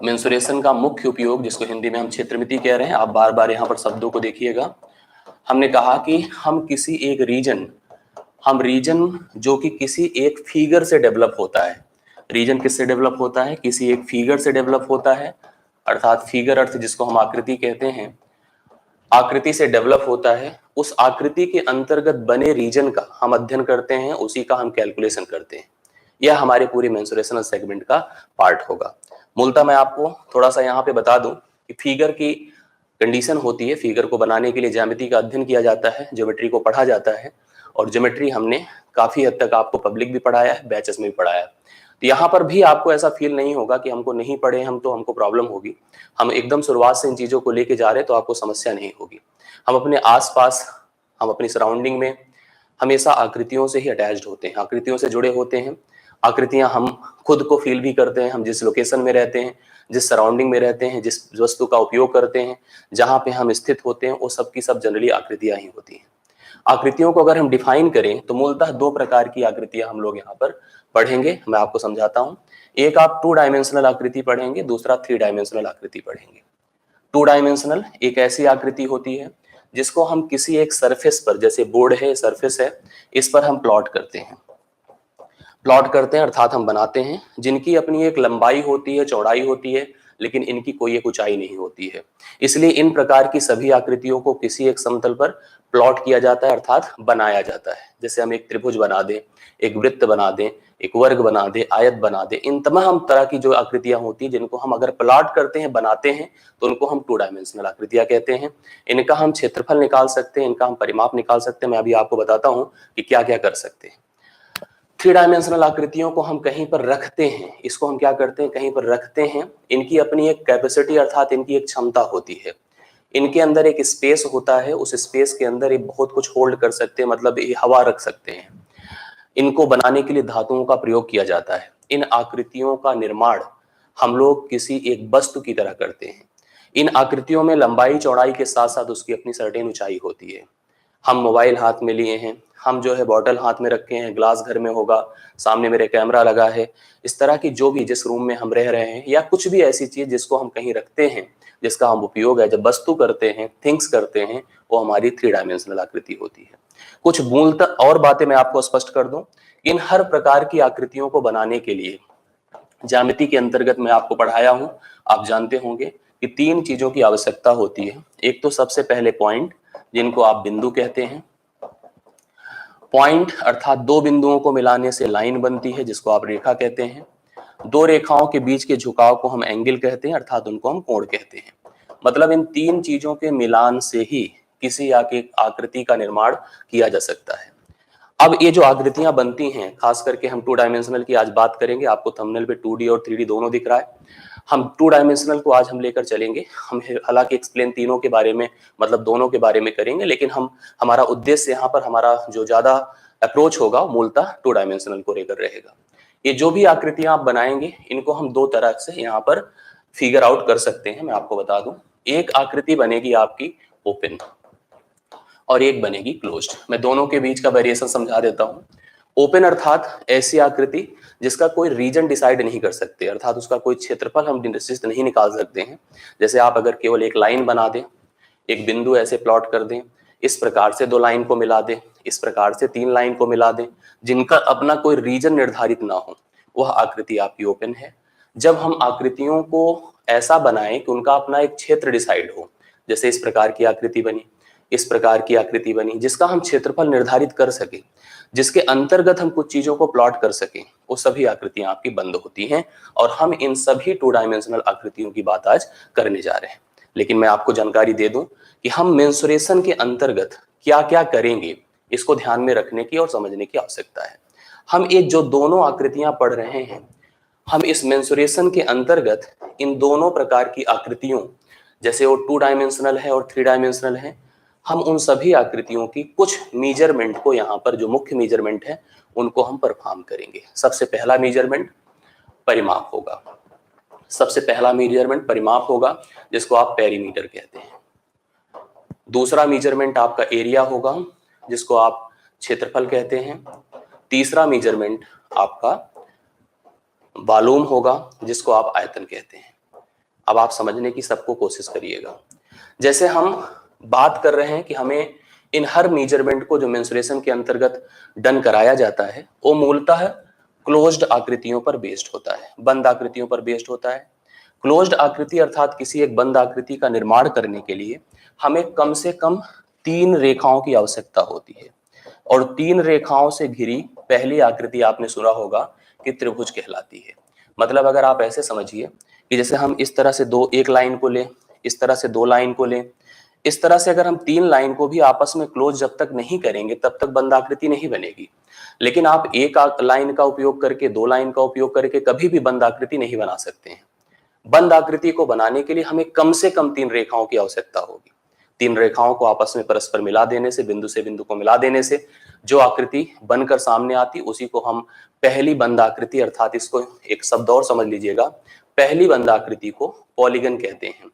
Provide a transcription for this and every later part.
Mensuration का मुख्य उपयोग, जिसको हिंदी में हम क्षेत्रमिति कह रहे हैं, आप बार बार यहाँ पर शब्दों को देखिएगा। हमने कहा कि हम किसी एक रीजन जो कि किसी एक फिगर से डेवलप होता है। रीजन किससे डेवलप होता है? किसी एक फिगर से डेवलप होता है, अर्थात फिगर अर्थ जिसको हम आकृति कहते हैं, आकृति से डेवलप होता है। उस आकृति के अंतर्गत बने रीजन का हम अध्ययन करते हैं, उसी का हम कैलकुलेशन करते हैं। यह हमारे पूरी मेंसुरेशनल सेगमेंट का पार्ट होगा। मूलतः मैं आपको थोड़ा सा यहाँ पे बता दूं कि फिगर की कंडीशन होती है। फिगर को बनाने के लिए ज्यामिति का अध्ययन किया जाता है, ज्योमेट्री को पढ़ा जाता है, और ज्योमेट्री हमने काफी हद तक आपको पब्लिक भी पढ़ाया है, बैचेस में भी पढ़ाया है। तो यहाँ पर भी आपको ऐसा फील नहीं होगा कि हमको नहीं पढ़े हम तो हमको प्रॉब्लम होगी। हम एकदम शुरुआत से इन चीजों को लेके जा रहे हैं तो आपको समस्या नहीं होगी। हम अपने आसपास, हम अपनी सराउंडिंग में हमेशा आकृतियों से ही अटैच्ड होते हैं, आकृतियों से जुड़े होते हैं। आकृतियां हम खुद को फील भी करते हैं। हम जिस लोकेशन में रहते हैं, जिस सराउंडिंग में रहते हैं, जिस वस्तु का उपयोग करते हैं, जहां पे हम स्थित होते हैं, वो सब की सब जनरली आकृतियां ही होती हैं। आकृतियों को अगर हम डिफाइन करें तो मूलतः दो प्रकार की आकृतियां हम लोग यहाँ पर पढ़ेंगे। मैं आपको समझाता हूं। एक आप 2 डायमेंशनल आकृति पढ़ेंगे, दूसरा 3 डायमेंशनल आकृति पढ़ेंगे। 2 डायमेंशनल एक ऐसी आकृति होती है जिसको हम किसी एक सरफेस पर, जैसे बोर्ड है, सरफेस है, इस पर हम प्लॉट करते हैं। अर्थात हम बनाते हैं, जिनकी अपनी एक लंबाई होती है, चौड़ाई होती है, लेकिन इनकी कोई एक ऊंचाई नहीं होती है। इसलिए इन प्रकार की सभी आकृतियों को किसी एक समतल पर प्लॉट किया जाता है, अर्थात बनाया जाता है। जैसे हम एक त्रिभुज बना दें, एक वृत्त बना दें, एक वर्ग बना दें, आयत बना दें, इन तमाम तरह की जो आकृतियां होती हैं, जिनको हम अगर प्लॉट करते हैं, बनाते हैं, तो उनको हम 2 डायमेंशनल आकृतियां कहते हैं। इनका हम क्षेत्रफल निकाल सकते हैं, इनका हम परिमाप निकाल सकते हैं। मैं अभी आपको बताता हूं कि क्या क्या कर सकते हैं। 3 डायमेंशनल आकृतियों को हम कहीं पर रखते हैं, इसको हम क्या करते हैं, कहीं पर रखते हैं। इनकी अपनी एक कैपेसिटी, अर्थात इनकी एक क्षमता होती है। इनके अंदर एक स्पेस होता है, उस स्पेस के अंदर ये बहुत कुछ होल्ड कर सकते हैं, मतलब ये हवा रख सकते हैं। इनको बनाने के लिए धातुओं का प्रयोग किया जाता है। इन आकृतियों का निर्माण हम लोग किसी एक वस्तु की तरह करते हैं। इन आकृतियों में लंबाई चौड़ाई के साथ साथ उसकी अपनी सर्टेन ऊंचाई होती है। हम मोबाइल हाथ में लिए हैं, हम जो है बॉटल हाथ में रखे हैं, ग्लास घर में होगा, सामने मेरे कैमरा लगा है। इस तरह की जो भी, जिस रूम में हम रह रहे हैं, या कुछ भी ऐसी चीज जिसको हम कहीं रखते हैं, जिसका हम उपयोग है, जब वस्तु करते हैं, थिंग्स करते हैं, वो हमारी 3 डायमेंशनल आकृति होती है। कुछ मूलतः और बातें मैं आपको स्पष्ट कर दूं। इन हर प्रकार की आकृतियों को बनाने के लिए ज्यामिति के अंतर्गत मैं आपको पढ़ाया हूं, आप जानते होंगे कि 3 चीजों की आवश्यकता होती है। एक तो सबसे पहले पॉइंट, जिनको आप बिंदु कहते हैं। पॉइंट अर्थात 2 बिंदुओं को मिलाने से लाइन बनती है, जिसको आप रेखा कहते हैं। 2 रेखाओं के बीच के झुकाव को हम एंगल कहते हैं, अर्थात उनको हम कोण कहते हैं। मतलब इन 3 चीजों के मिलान से ही किसी आकृति का निर्माण किया जा सकता है। अब ये जो आकृतियां बनती हैं, खास करके हम 2 डायमेंशनल की आज बात करेंगे। आपको थंबनेल पे 2D और 3D दोनों दिख रहा है। हम 2 डायमेंशनल को आज हम लेकर चलेंगे। हम हालांकि एक्सप्लेन तीनों के बारे में, मतलब दोनों के बारे में करेंगे, लेकिन हमारा उद्देश्य यहाँ पर, हमारा जो ज्यादा अप्रोच होगा, मूलतः 2 डायमेंशनल को लेकर रहेगा। ये जो भी आकृतियां आप बनाएंगे, इनको हम 2 तरह से यहाँ पर फिगर आउट कर सकते हैं। मैं आपको बता दूं, एक आकृति बनेगी आपकी ओपन और एक बनेगी क्लोज्ड। मैं दोनों के बीच का वेरिएशन समझा देता हूं। ओपन अर्थात ऐसी आकृति जिसका कोई रीजन डिसाइड नहीं कर सकते, अर्थात उसका कोई क्षेत्रफल हम निश्चित नहीं निकाल सकते हैं। जैसे आप अगर केवल एक लाइन बना दें, एक बिंदु ऐसे प्लॉट कर दें, इस प्रकार से 2 लाइन को मिला दें, इस प्रकार से 3 लाइन को मिला दें, जिनका अपना कोई रीजन निर्धारित ना हो, वह आकृति आपकी ओपन है। जब हम आकृतियों को ऐसा बनाएं कि उनका अपना एक क्षेत्र डिसाइड हो, जैसे इस प्रकार की आकृति बनी, इस प्रकार की आकृति बनी, जिसका हम क्षेत्रफल निर्धारित कर सके, जिसके अंतर्गत हम कुछ चीजों को प्लॉट कर सकें, वो सभी आकृतियां आपकी बंद होती हैं। और हम इन सभी 2 डायमेंशनल आकृतियों की बात आज करने जा रहे हैं। लेकिन मैं आपको जानकारी दे दूं कि हम मेंसुरेशन के अंतर्गत क्या क्या करेंगे, इसको ध्यान में रखने की और समझने की आवश्यकता है। हम ये जो दोनों आकृतियां पढ़ रहे हैं, हम इस मेंसुरेशन के अंतर्गत इन दोनों प्रकार की आकृतियों, जैसे वो 2 डायमेंशनल है और 3 डायमेंशनल है, हम उन सभी आकृतियों की कुछ मेजरमेंट को, यहाँ पर जो मुख्य मेजरमेंट है, उनको हम परफॉर्म करेंगे। सबसे पहला मेजरमेंट परिमाप होगा। सबसे पहला मेजरमेंट परिमाप होगा, जिसको आप पेरीमीटर कहते हैं। दूसरा मेजरमेंट आपका एरिया होगा, जिसको आप क्षेत्रफल कहते हैं। तीसरा मेजरमेंट आपका वॉल्यूम होगा, जिसको आप आयतन कहते हैं। अब आप समझने की सबको कोशिश करिएगा। जैसे हम बात कर रहे हैं कि हमें इन हर मेजरमेंट को जो मेंसुरेशन के अंतर्गत डन कराया जाता है वो मूलतः क्लोज्ड आकृतियों पर बेस्ड होता है, बंद आकृतियों पर बेस्ड होता है। क्लोज्ड आकृति अर्थात किसी एक बंद आकृति का निर्माण करने के लिए हमें कम से कम 3 रेखाओं की आवश्यकता होती है, और 3 रेखाओं से घिरी पहली आकृति आपने सुना होगा कि त्रिभुज कहलाती है। मतलब अगर आप ऐसे समझिए कि जैसे हम इस तरह से एक लाइन को लें, इस तरह से 2 लाइन को लें, इस तरह से अगर हम 3 लाइन को भी आपस में क्लोज जब तक नहीं करेंगे तब तक बंद आकृति नहीं बनेगी। लेकिन आप एक लाइन का उपयोग करके, 2 लाइन का उपयोग करके कभी भी बंद आकृति नहीं बना सकते हैं। बंद आकृति को बनाने के लिए हमें कम से कम 3 रेखाओं की आवश्यकता होगी। 3 रेखाओं को आपस में परस्पर मिला देने से, बिंदु से बिंदु को मिला देने से जो आकृति बनकर सामने आती उसी को हम पहली बंद आकृति, अर्थात इसको एक शब्द और समझ लीजिएगा, पहली बंद आकृति को पॉलीगन कहते हैं।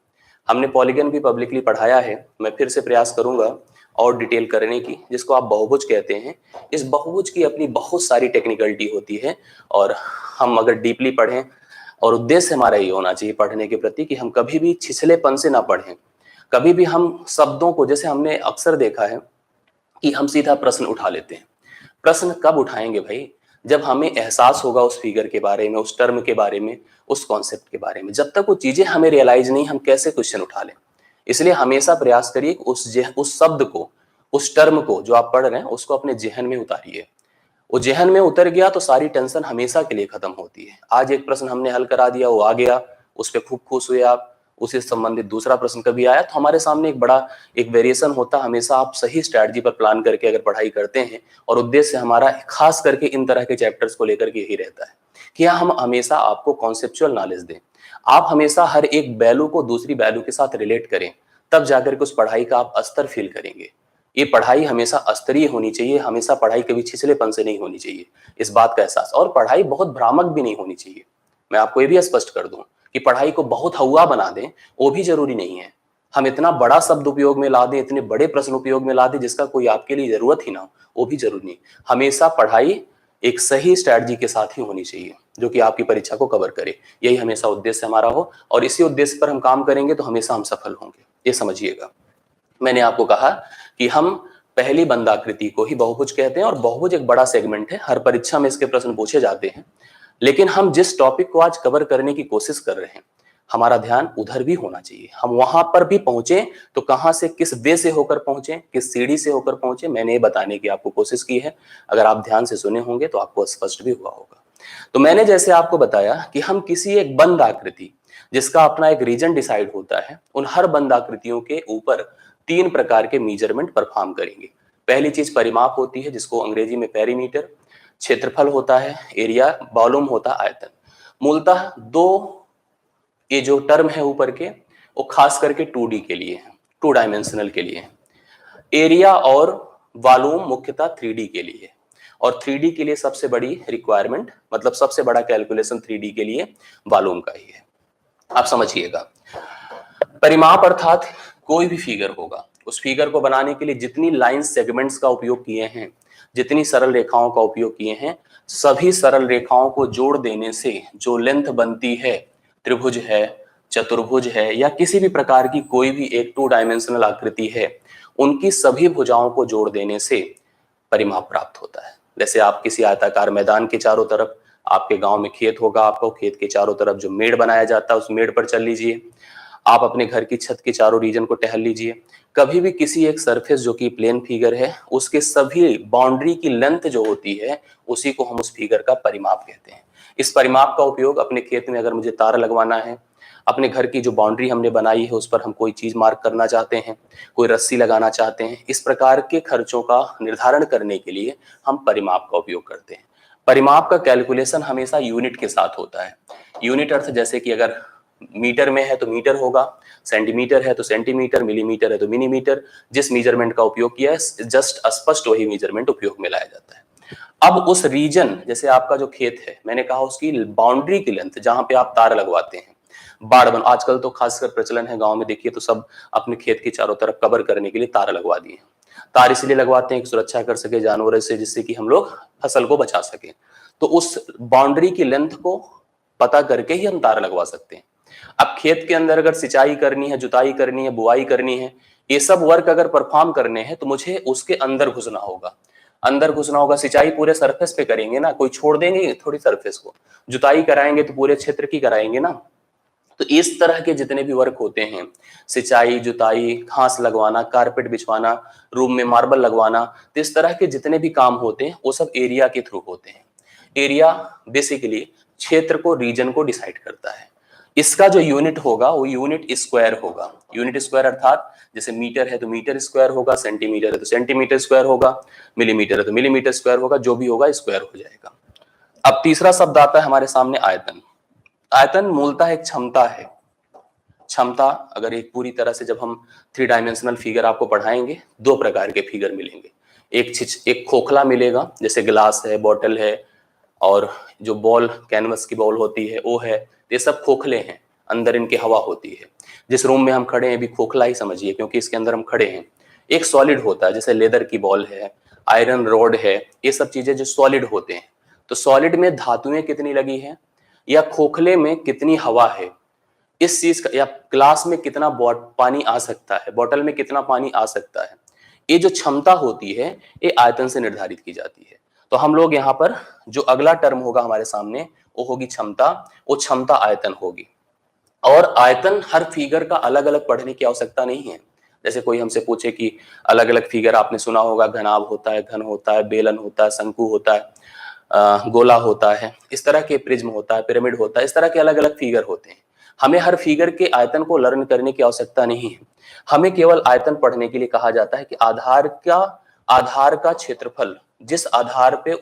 हमने पॉलीगन भी पब्लिकली पढ़ाया है, मैं फिर से प्रयास करूंगा और डिटेल करने की, जिसको आप बहुभुज कहते हैं। इस बहुभुज की अपनी बहुत सारी टेक्निकलिटी होती है, और हम अगर डीपली पढ़ें, और उद्देश्य हमारा ये होना चाहिए पढ़ने के प्रति कि हम कभी भी छिछलेपन से ना पढ़ें। कभी भी हम शब्दों को, जैसे हमने अक्सर देखा है कि हम सीधा प्रश्न उठा लेते हैं। प्रश्न कब उठाएंगे भाई? जब हमें एहसास होगा उस फिगर के बारे में, उस टर्म के बारे में, उस कॉन्सेप्ट के बारे में। जब तक वो चीजें हमें रियलाइज नहीं, हम कैसे क्वेश्चन उठा लें? इसलिए हमेशा प्रयास करिए कि उस शब्द को, उस टर्म को जो आप पढ़ रहे हैं उसको अपने जहन में उतारिए। वो जहन में उतर गया तो सारी टेंशन हमेशा के लिए खत्म होती है। आज एक प्रश्न हमने हल करा दिया, वो आ गया, उस पर खूब खुश हुए आप, उससे संबंधित दूसरा प्रश्न कभी आया तो हमारे सामने एक वेरिएशन होता। हमेशा आप सही स्ट्रैटेजी पर प्लान करके अगर पढ़ाई करते हैं, और उद्देश्य हमारा खास करके इन तरह के चैप्टर्स को लेकर के यही रहता है कि हम हमेशा आपको कॉन्सेप्चुअल नॉलेज दें। आप हमेशा हर एक वैल्यू को दूसरी वैल्यू के साथ रिलेट करें, तब जाकर के उस पढ़ाई का आप स्तर फील करेंगे। ये पढ़ाई हमेशा स्तरीय होनी चाहिए, हमेशा पढ़ाई कभी छिछलेपन से नहीं होनी चाहिए, इस बात का एहसास। और पढ़ाई बहुत भ्रामक भी नहीं होनी चाहिए। मैं आपको ये भी स्पष्ट कर दूं कि पढ़ाई को बहुत हवा बना दें, वो भी जरूरी नहीं है। हम इतना बड़ा शब्द उपयोग में ला दें, इतने बड़े प्रश्न उपयोग में ला दें जिसका कोई आपके लिए जरूरत ही ना हो, वो भी जरूरी नहीं। हमेशा पढ़ाई एक सही स्ट्रैटेजी के साथ ही होनी चाहिए जो कि आपकी परीक्षा को कवर करे। यही हमेशा उद्देश्य हमारा हो, और इसी उद्देश्य पर हम काम करेंगे तो हमेशा हम सफल होंगे, ये समझिएगा। मैंने आपको कहा कि हम पहली बंद आकृति को ही बहुभुज कहते हैं, और बहुभुज एक बड़ा सेगमेंट है, हर परीक्षा में इसके प्रश्न पूछे जाते हैं। लेकिन हम जिस टॉपिक को आज कवर करने की कोशिश कर रहे हैं, हमारा ध्यान उधर भी होना चाहिए। हम वहां पर भी पहुंचे तो कहां से, किस वे से होकर पहुंचे, किस सीढ़ी से होकर पहुंचे, मैंने ये बताने की आपको कोशिश की है। अगर आप ध्यान से सुने होंगे तो आपको स्पष्ट भी हुआ होगा। तो मैंने जैसे आपको बताया कि हम किसी एक बंद आकृति, जिसका अपना एक रीजन डिसाइड होता है, उन हर बंद आकृतियों के ऊपर 3 प्रकार के मेजरमेंट परफॉर्म करेंगे। पहली चीज परिमाप होती है, जिसको अंग्रेजी में पेरीमीटर। क्षेत्रफल होता है एरिया, वॉल्यूम होता है आयतन। मूलतः 2 ये जो टर्म है ऊपर के, वो खास करके 2D के लिए है, 2 डायमेंशनल के लिए है। एरिया और वॉल्यूम मुख्यतः 3D के लिए है। और 3D के लिए सबसे बड़ी रिक्वायरमेंट, मतलब सबसे बड़ा कैलकुलेशन 3D के लिए वॉल्यूम का ही है। आप समझिएगा, परिमाप अर्थात कोई भी फिगर होगा, उस फिगर को बनाने के लिए जितनी लाइन सेगमेंट्स का उपयोग किए हैं, जितनी सरल रेखाओं का उपयोग किए हैं, सभी सरल रेखाओं को जोड़ देने से जो लेंथ बनती है, त्रिभुज है, चतुर्भुज है, या किसी भी प्रकार की कोई भी एक 2 डायमेंशनल आकृति है, उनकी सभी भुजाओं को जोड़ देने से परिमाप प्राप्त होता है। जैसे आप किसी आयताकार मैदान के चारों तरफ, आपके गांव में खेत होगा, आपको खेत के चारों तरफ जो मेड़ बनाया जाता है उस मेड़ पर चल लीजिए। आप अपने घर की छत के चारों रीजन को टहल लीजिए। कभी भी किसी एक सरफेस जो कि प्लेन फिगर है, उसके सभी बाउंड्री की लेंथ जो होती है, उसी को हम उस फिगर का परिमाप कहते हैं। इस परिमाप का उपयोग अपने खेत में अगर मुझे तार लगवाना है, अपने घर की जो बाउंड्री हमने बनाई है उस पर हम कोई चीज मार्क करना चाहते हैं, कोई रस्सी लगाना चाहते हैं, इस प्रकार के खर्चों का निर्धारण करने के लिए हम परिमाप का उपयोग करते हैं। परिमाप का कैलकुलेशन हमेशा यूनिट के साथ होता है। यूनिट अर्थ जैसे कि अगर मीटर में है तो मीटर होगा, सेंटीमीटर है तो सेंटीमीटर, मिलीमीटर है तो मिलीमीटर। जिस मेजरमेंट का उपयोग किया है जस्ट स्पष्ट वही मेजरमेंट उपयोग में लाया जाता है। अब उस रीजन, जैसे आपका जो खेत है, मैंने कहा उसकी बाउंड्री की लेंथ, जहां पे आप तार लगवाते हैं, बाड़ बन, आजकल तो खासकर प्रचलन है गांव में, देखिए तो सब अपने खेत के चारों तरफ कवर करने के लिए तार लगवा दिए। तार इसलिए लगवाते हैं कि सुरक्षा कर सके जानवरों से, जिससे कि हम लोग फसल को बचा सके। तो उस बाउंड्री की लेंथ को पता करके ही हम तार लगवा सकते हैं। अब खेत के अंदर अगर सिंचाई करनी है, जुताई करनी है, बुआई करनी है, ये सब वर्क अगर परफॉर्म करने हैं तो मुझे उसके अंदर घुसना होगा। अंदर घुसना होगा, सिंचाई पूरे सरफेस पे करेंगे ना, कोई छोड़ देंगे थोड़ी सरफेस को। जुताई कराएंगे तो पूरे क्षेत्र की कराएंगे ना। तो इस तरह के जितने भी वर्क होते हैं, सिंचाई, जुताई, घास लगवाना, कारपेट बिछवाना, रूम में मार्बल लगवाना, तो इस तरह के जितने भी काम होते हैं वो सब एरिया के थ्रू होते हैं। एरिया बेसिकली क्षेत्र को, रीजन को डिसाइड करता है। इसका जो यूनिट होगा वो यूनिट स्क्वायर होगा। यूनिट स्क्वायर अर्थात जैसे मीटर है तो मीटर स्क्वायर होगा, सेंटीमीटर है तो सेंटीमीटर स्क्वायर होगा, मिलीमीटर है तो मिलीमीटर स्क्वायर होगा, जो भी होगा स्क्वायर हो जाएगा। अब तीसरा शब्द आता है हमारे सामने आयतन। आयतन मूलतः एक क्षमता है। क्षमता, अगर एक पूरी तरह से जब हम 3 डायमेंशनल फिगर आपको पढ़ाएंगे, 2 प्रकार के फिगर मिलेंगे। एक खोखला मिलेगा, जैसे गिलास है, बॉटल है, और जो बॉल, कैनवस की बॉल होती है वो है। ये सब खोखले हैं, अंदर इनके हवा होती है। जिस रूम में हम खड़े हैं भी खोखला ही समझिए, क्योंकि इसके अंदर हम खड़े हैं। एक सॉलिड होता है, जैसे लेदर की बॉल है, आयरन रॉड है, ये सब चीजें जो सॉलिड होते हैं। तो सॉलिड में धातुएं कितनी लगी है, या खोखले में कितनी हवा है, इस चीज का, या ग्लास में कितना पानी आ सकता है, बॉटल में कितना पानी आ सकता है, ये जो क्षमता होती है ये आयतन से निर्धारित की जाती है। तो हम लोग यहाँ पर जो अगला टर्म होगा हमारे सामने वो होगी क्षमता। वो क्षमता आयतन होगी। और आयतन हर फिगर का अलग अलग पढ़ने की आवश्यकता नहीं है। जैसे कोई हमसे पूछे कि अलग अलग फिगर आपने सुना होगा, घनाभ होता है, घन होता है, बेलन होता है, शंकु होता है, गोला होता है, इस तरह के प्रिज्म होता है, पिरामिड होता है, इस तरह के अलग अलग फिगर होते हैं। हमें हर फिगर के आयतन को लर्न करने की आवश्यकता नहीं है। हमें केवल आयतन पढ़ने के लिए कहा जाता है कि आधार का क्षेत्रफल, जिस आधार पे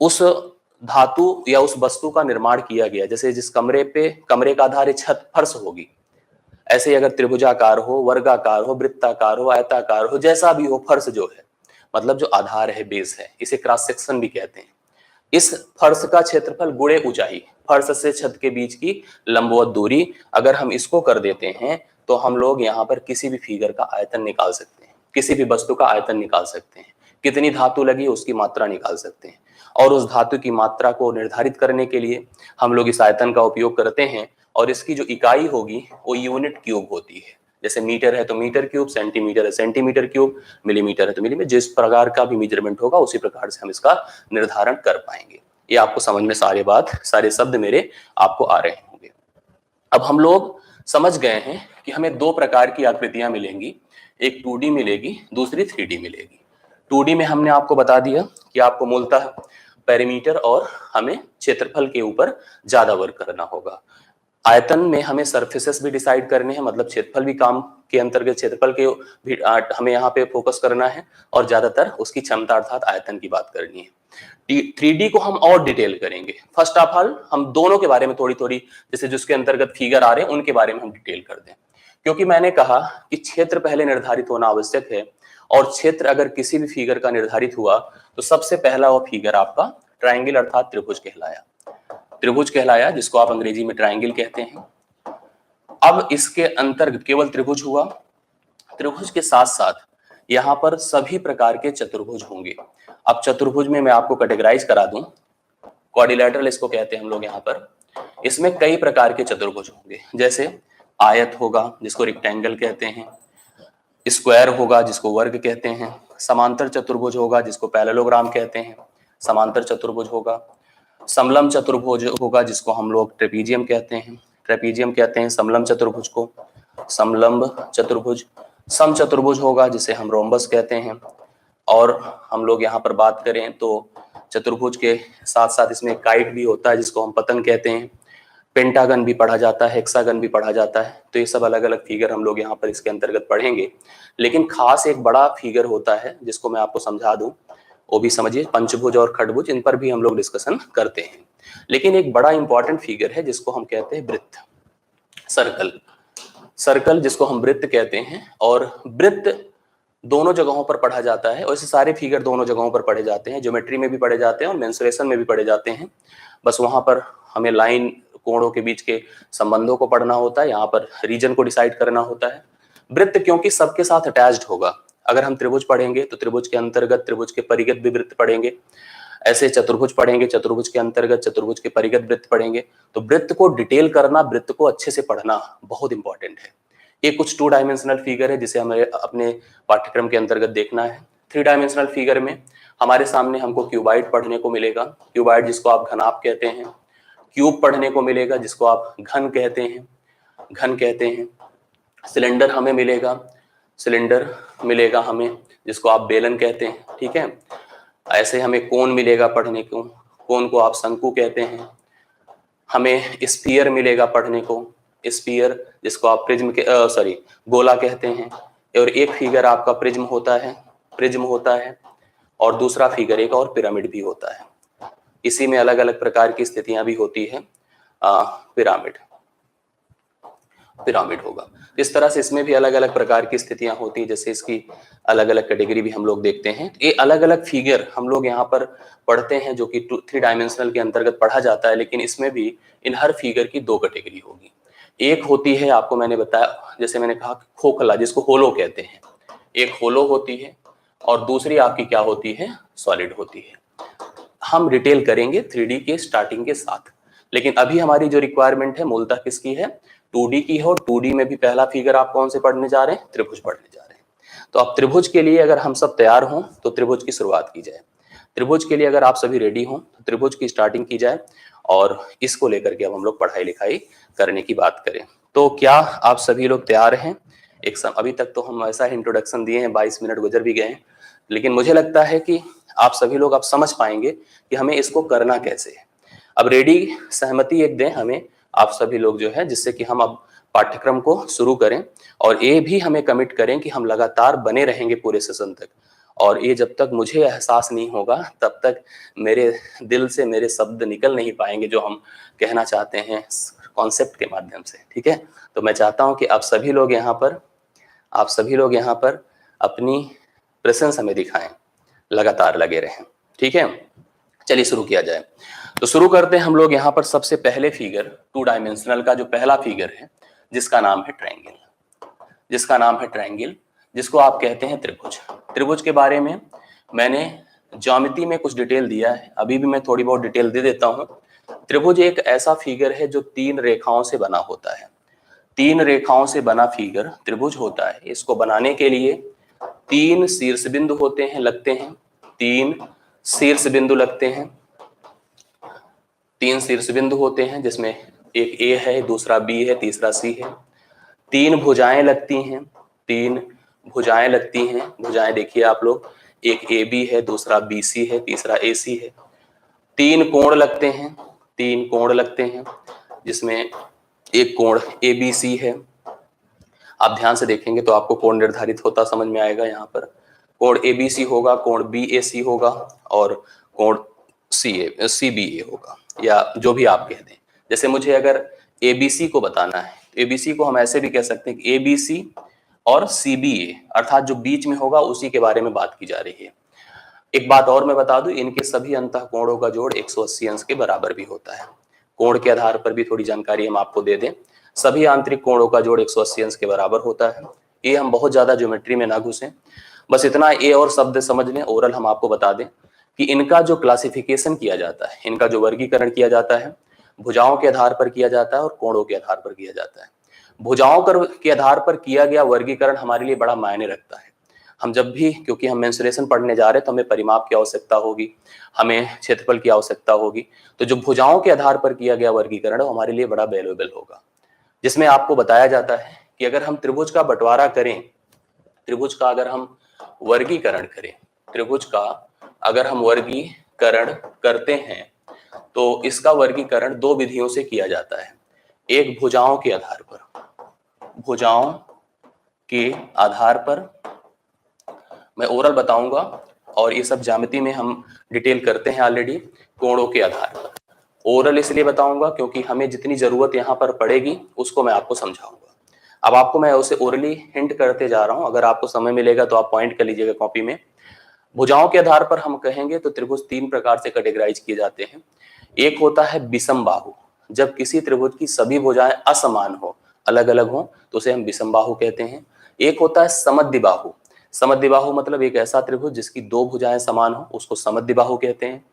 उस धातु या उस वस्तु का निर्माण किया गया, जैसे जिस कमरे का आधार छत, फर्श होगी, ऐसे ही अगर त्रिभुजाकार हो, वर्गाकार हो, वृत्ताकार हो, आयताकार हो, जैसा भी हो, फर्श जो है मतलब जो आधार है, बेस है, इसे क्रॉस सेक्शन भी कहते हैं। इस फर्श का क्षेत्रफल गुणे ऊंचाई, फर्श से छत के बीच की लंबवत दूरी, अगर हम इसको कर देते हैं तो हम लोग यहाँ पर किसी भी फिगर का आयतन निकाल सकते हैं, किसी भी वस्तु का आयतन निकाल सकते हैं, कितनी धातु लगी उसकी मात्रा निकाल सकते हैं। और उस धातु की मात्रा को निर्धारित करने के लिए हम लोग इस आयतन का उपयोग करते हैं। और इसकी जो इकाई होगी वो यूनिट क्यूब होती है। जैसे मीटर है तो मीटर क्यूब, सेंटीमीटर है सेंटीमीटर क्यूब, मिलीमीटर है तो मिलीमीटर, जिस प्रकार का भी मेजरमेंट होगा उसी प्रकार से हम इसका निर्धारण कर पाएंगे। ये आपको समझ में सारे शब्द मेरे आपको आ रहे होंगे। अब हम लोग समझ गए हैं कि हमें 2 प्रकार की आकृतियां मिलेंगी, एक 2D मिलेगी, दूसरी 3D मिलेगी। 2D में हमने आपको बता दिया कि आपको मूलतः पेरीमीटर और हमें क्षेत्रफल के ऊपर ज्यादा वर्क करना होगा। आयतन में हमें सरफेसेस भी डिसाइड करने हैं, मतलब क्षेत्रफल भी काम के अंतर्गत, क्षेत्रफल के भी हमें यहाँ पे फोकस करना है, और ज्यादातर उसकी क्षमता अर्थात आयतन की बात करनी है। 3D को हम और डिटेल करेंगे। फर्स्ट ऑफ ऑल हम दोनों के बारे में थोड़ी थोड़ी, जैसे जिसके अंतर्गत फिगर आ रहे हैं उनके बारे में हम डिटेल कर दें, क्योंकि मैंने कहा कि क्षेत्र पहले निर्धारित होना आवश्यक है। और क्षेत्र अगर किसी भी फिगर का निर्धारित हुआ तो सबसे पहला वो फिगर आपका ट्राइंगल अर्थात त्रिभुज कहलाया। त्रिभुज कहलाया, जिसको आप अंग्रेजी में ट्राइंगल कहते हैं। अब इसके अंतर्गत केवल त्रिभुज हुआ, त्रिभुज के साथ साथ यहाँ पर सभी प्रकार के चतुर्भुज होंगे। अब चतुर्भुज में मैं आपको कैटेगराइज करा दूं, क्वाड्रिलेटरल इसको कहते हैं हम लोग यहाँ पर। इसमें कई प्रकार के चतुर्भुज होंगे, जैसे आयत होगा जिसको रेक्टेंगल कहते हैं, स्क्वायर होगा जिसको वर्ग कहते हैं, समांतर चतुर्भुज होगा जिसको पैरेललोग्राम कहते हैं, समांतर चतुर्भुज होगा, समलंब चतुर्भुज होगा जिसको हम लोग ट्रेपीजियम कहते हैं समलंब चतुर्भुज को, समलंब चतुर्भुज। सम चतुर्भुज होगा जिसे हम रोम्बस कहते हैं। और हम लोग यहाँ पर बात करें तो चतुर्भुज के साथ साथ इसमें काइट भी होता है जिसको हम पतंग कहते हैं। पेंटागन भी पढ़ा जाता है, हेक्सागन भी पढ़ा जाता है। तो ये सब अलग अलग फिगर हम लोग यहाँ पर इसके अंतर्गत पढ़ेंगे। लेकिन खास एक बड़ा फिगर होता है जिसको मैं आपको समझा दूं, वो भी समझिए, पंचभुज और खडभुज, इन पर भी हम लोग डिस्कशन करते हैं। लेकिन एक बड़ा इंपॉर्टेंट फिगर है जिसको हम कहते हैं वृत्त, सर्कल जिसको हम वृत्त कहते हैं। और वृत्त दोनों जगहों पर पढ़ा जाता है, और ऐसे सारे फिगर दोनों जगहों पर पढ़े जाते हैं, ज्योमेट्री में भी पढ़े जाते हैं और मेंसुरेशन में भी पढ़े जाते हैं। बस वहां पर हमें लाइन, कोणों के बीच के संबंधों को पढ़ना होता है, यहाँ पर रीजन को डिसाइड करना होता है। वृत्त क्योंकि सबके साथ अटैच्ड होगा। अगर हम त्रिभुज पढ़ेंगे तो त्रिभुज के अंतर्गत त्रिभुज के परिगत भी वृत्त पढ़ेंगे, ऐसे चतुर्भुज पढ़ेंगे, चतुर्भुज के अंतर्गत चतुर्भुज के परिगत वृत्त पढ़ेंगे। तो वृत्त को डिटेल करना, वृत्त को अच्छे से पढ़ना बहुत इंपॉर्टेंट है। ये कुछ 2 डायमेंशनल फिगर है जिसे हमें अपने पाठ्यक्रम के अंतर्गत देखना है। 3 डायमेंशनल फिगर में हमारे सामने हमको क्यूबाइड पढ़ने को मिलेगा, क्यूबाइड जिसको आप घनाभ कहते हैं। क्यूब पढ़ने को मिलेगा जिसको आप घन कहते हैं, घन कहते हैं। सिलेंडर हमें मिलेगा, सिलेंडर मिलेगा हमें जिसको आप बेलन कहते हैं, ठीक है। ऐसे हमें कोन मिलेगा पढ़ने को, कोन को आप शंकु कहते हैं। हमें स्फीयर मिलेगा पढ़ने को, स्फीयर जिसको आप प्रिज्म के गोला कहते हैं। और एक फिगर आपका प्रिज्म होता है, प्रिज्म होता है, और दूसरा फिगर एक और पिरामिड भी होता है। इसी में अलग अलग प्रकार की स्थितियां भी होती है। पिरामिड, पिरामिड होगा। इस तरह से इसमें भी अलग अलग प्रकार की स्थितियां होती हैं, जैसे इसकी अलग अलग कैटेगरी भी हम लोग देखते हैं। ये अलग अलग फिगर हम लोग यहाँ पर पढ़ते हैं जो कि 3 डायमेंशनल के अंतर्गत पढ़ा जाता है, लेकिन इसमें भी इन हर फिगर की 2 कैटेगरी होगी। एक होती है, आपको मैंने बताया, जैसे मैंने कहा खोखला, जिसको होलो कहते हैं, एक होलो होती है, और दूसरी आपकी क्या होती है, सॉलिड होती है। हम डिटेल करेंगे 3D के स्टार्टिंग के साथ, लेकिन अभी हमारी जो रिक्वायरमेंट है मूलतः किसकी है, 2D की है। और 2D में भी पहला फिगर आप कौन से पढ़ने जा रहे हैं, त्रिभुज पढ़ने जा रहे हैं। तो अब त्रिभुज के लिए अगर हम सब तैयार हों तो त्रिभुज की शुरुआत की जाए। त्रिभुज के लिए अगर आप सभी रेडी हों तो त्रिभुज की स्टार्टिंग की जाए, और इसको लेकर के अब हम लोग पढ़ाई लिखाई करने की बात करें। तो क्या आप सभी लोग तैयार हैं? अभी तक तो हम ऐसा इंट्रोडक्शन दिए हैं, 22 मिनट गुजर भी गए हैं, लेकिन मुझे लगता है कि आप सभी लोग अब समझ पाएंगे कि हमें इसको करना कैसे है। अब रेडी, सहमति एक दें हमें आप सभी लोग जो है, जिससे कि हम अब पाठ्यक्रम को शुरू करें, और ये भी हमें कमिट करें कि हम लगातार बने रहेंगे पूरे सेशन तक। और ये जब तक मुझे एहसास नहीं होगा तब तक मेरे दिल से मेरे शब्द निकल नहीं पाएंगे जो हम कहना चाहते हैं कॉन्सेप्ट के माध्यम से, ठीक है। तो मैं चाहता हूं कि आप सभी लोग यहाँ पर अपनी प्रेजेंस हमें दिखाएं, लगातार लगे रहें, ठीक है। चलिए शुरू किया जाए। तो शुरू करते हैं हम लोग यहाँ पर सबसे पहले फिगर 2 डायमेंशनल का जो पहला फिगर है, जिसका नाम है ट्रायंगल, जिसका नाम है ट्रायंगल, जिसको आप कहते हैं त्रिभुज। त्रिभुज के बारे में मैंने ज्यामिति में कुछ डिटेल दिया है, अभी भी मैं थोड़ी बहुत डिटेल दे देता हूं। त्रिभुज एक ऐसा फिगर है जो 3 रेखाओं से बना होता है। 3 रेखाओं से बना फिगर त्रिभुज होता है। इसको बनाने के लिए 3 शीर्ष बिंदु होते हैं, लगते हैं, 3 शीर्ष बिंदु लगते हैं, 3 शीर्ष बिंदु होते हैं, जिसमें एक ए है, दूसरा बी है, तीसरा सी है। 3 भुजाएं लगती हैं, 3 भुजाएं लगती हैं। भुजाएं देखिए आप लोग, एक ए बी है, दूसरा बी सी है, तीसरा ए सी है। 3 कोण लगते हैं, 3 कोण लगते हैं, जिसमें एक कोण ए बी सी है। आप ध्यान से देखेंगे तो आपको कोण निर्धारित होता समझ में आएगा। यहाँ पर कोण ए बी सी होगा, कोण बी ए सी होगा, और कोण सी बी ए होगा, या जो भी आप कह दें। जैसे मुझे अगर ए बी सी को बताना है, ए बी सी को हम ऐसे भी कह सकते हैं कि ए बी सी और सी बी ए, अर्थात जो बीच में होगा उसी के बारे में बात की जा रही है। एक बात और मैं बता दूं, इनके सभी अंतः कोणों का जोड़ 180 अंश के बराबर भी होता है। कोण के आधार पर भी थोड़ी जानकारी हम आपको दे दें, सभी आंतरिक कोणों का जोड़ 180 अंश के बराबर होता है। ये हम बहुत ज्यादा ज्योमेट्री में ना घुसें, बस इतना ए और शब्द समझ लें। ओरल हम आपको बता दें कि इनका जो क्लासिफिकेशन किया जाता है, इनका जो वर्गीकरण किया जाता है, भुजाओं के आधार पर किया जाता है और कोणों के आधार पर किया जाता है। भुजाओं के आधार पर किया गया वर्गीकरण हमारे लिए बड़ा मायने रखता है। हम जब भी, क्योंकि हम मेंसुरेशन पढ़ने जा रहे हैं तो हमें परिमाप की आवश्यकता होगी, हमें क्षेत्रफल की आवश्यकता होगी। तो जो भुजाओं के आधार पर किया गया वर्गीकरण है वो हमारे लिए बड़ा वैल्यूएबल होगा, जिसमें आपको बताया जाता है कि अगर हम त्रिभुज का बंटवारा करें, त्रिभुज का अगर हम वर्गीकरण करें, त्रिभुज का अगर हम वर्गीकरण करते हैं तो इसका वर्गीकरण 2 विधियों से किया जाता है। एक भुजाओं के आधार पर, भुजाओं के आधार पर मैं ओरल बताऊंगा, और ये सब ज्यामिति में हम डिटेल करते हैं ऑलरेडी। कोणों के आधार पर ओरल इसलिए बताऊंगा क्योंकि हमें जितनी जरूरत यहाँ पर पड़ेगी उसको मैं आपको समझाऊंगा। अब आपको मैं उसे ओरली हिंट करते जा रहा हूँ, अगर आपको समय मिलेगा तो आप पॉइंट कर लीजिएगा कॉपी में। भुजाओं के आधार पर हम कहेंगे तो त्रिभुज 3 प्रकार से कैटेगराइज किए जाते हैं। एक होता है विषम बाहु, जब किसी त्रिभुज की सभी भुजाएं असमान हो, अलग अलग हो, तो उसे हम विषम बाहु कहते हैं। एक होता है समद्विबाहु, समद्विबाहु मतलब एक ऐसा त्रिभुज जिसकी 2 भुजाएं समान हो, उसको समद्विबाहु कहते हैं।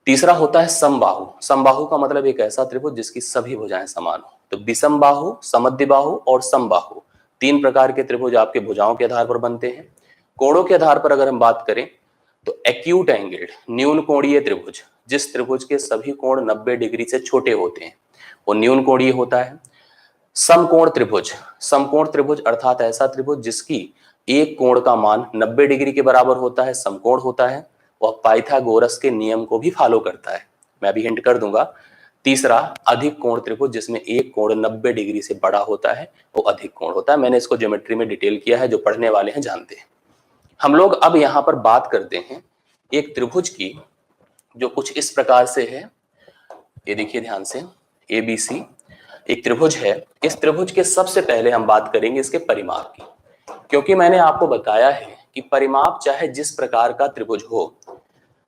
तीसरा होता है समबाहु। समबाहु का मतलब एक ऐसा त्रिभुज जिसकी सभी भुजाएं समान हो। तो विषमबाहु, समद्विबाहु और समबाहु, तीन प्रकार के त्रिभुज आपके भुजाओं के आधार पर बनते हैं। कोणों के आधार पर अगर हम बात करें तो एक्यूट एंगल्ड, न्यून कोणीय त्रिभुज, जिस त्रिभुज के सभी कोण 90 डिग्री से छोटे होते हैं वो न्यून कोणीय होता है। समकोण त्रिभुज, समकोण त्रिभुज अर्थात ऐसा त्रिभुज जिसकी एक कोण का मान 90 डिग्री के बराबर होता है, समकोण होता है। वह पाइथागोरस के नियम को भी फॉलो करता है। मैं अभी हिंट कर दूंगा। तीसरा अधिक कोण त्रिभुज, जिसमें एक कोण 90 डिग्री से बड़ा होता है, वो अधिक कोण होता है। मैंने इसको ज्योमेट्री में डिटेल किया है, जो पढ़ने वाले हैं जानते हैं। हम लोग अब यहाँ पर बात करते हैं एक त्रिभुज की जो कुछ इस प्रकार से है। ये देखिए ध्यान से, ABC एक त्रिभुज है। इस त्रिभुज के सबसे पहले हम बात करेंगे इसके परिमाप की, क्योंकि मैंने आपको बताया है कि परिमाप चाहे जिस प्रकार का त्रिभुज हो,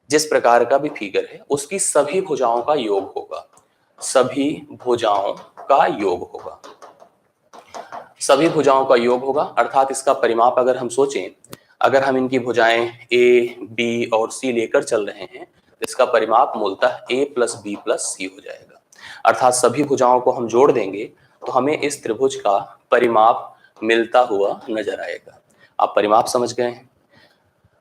जिस प्रकार का भी फिगर है, उसकी सभी भुजाओं का योग होगा। सभी भुजाओं का योग होगा, सभी भुजाओं का योग होगा। अर्थात इसका परिमाप अगर हम सोचें, अगर हम इनकी भुजाएं A, B और C लेकर चल रहे हैं तो इसका परिमाप मूलतः A + B + C हो जाएगा। अर्थात सभी भुजाओं को हम जोड़ देंगे तो हमें इस त्रिभुज का परिमाप मिलता हुआ नजर आएगा। आप परिमाप समझ गए हैं।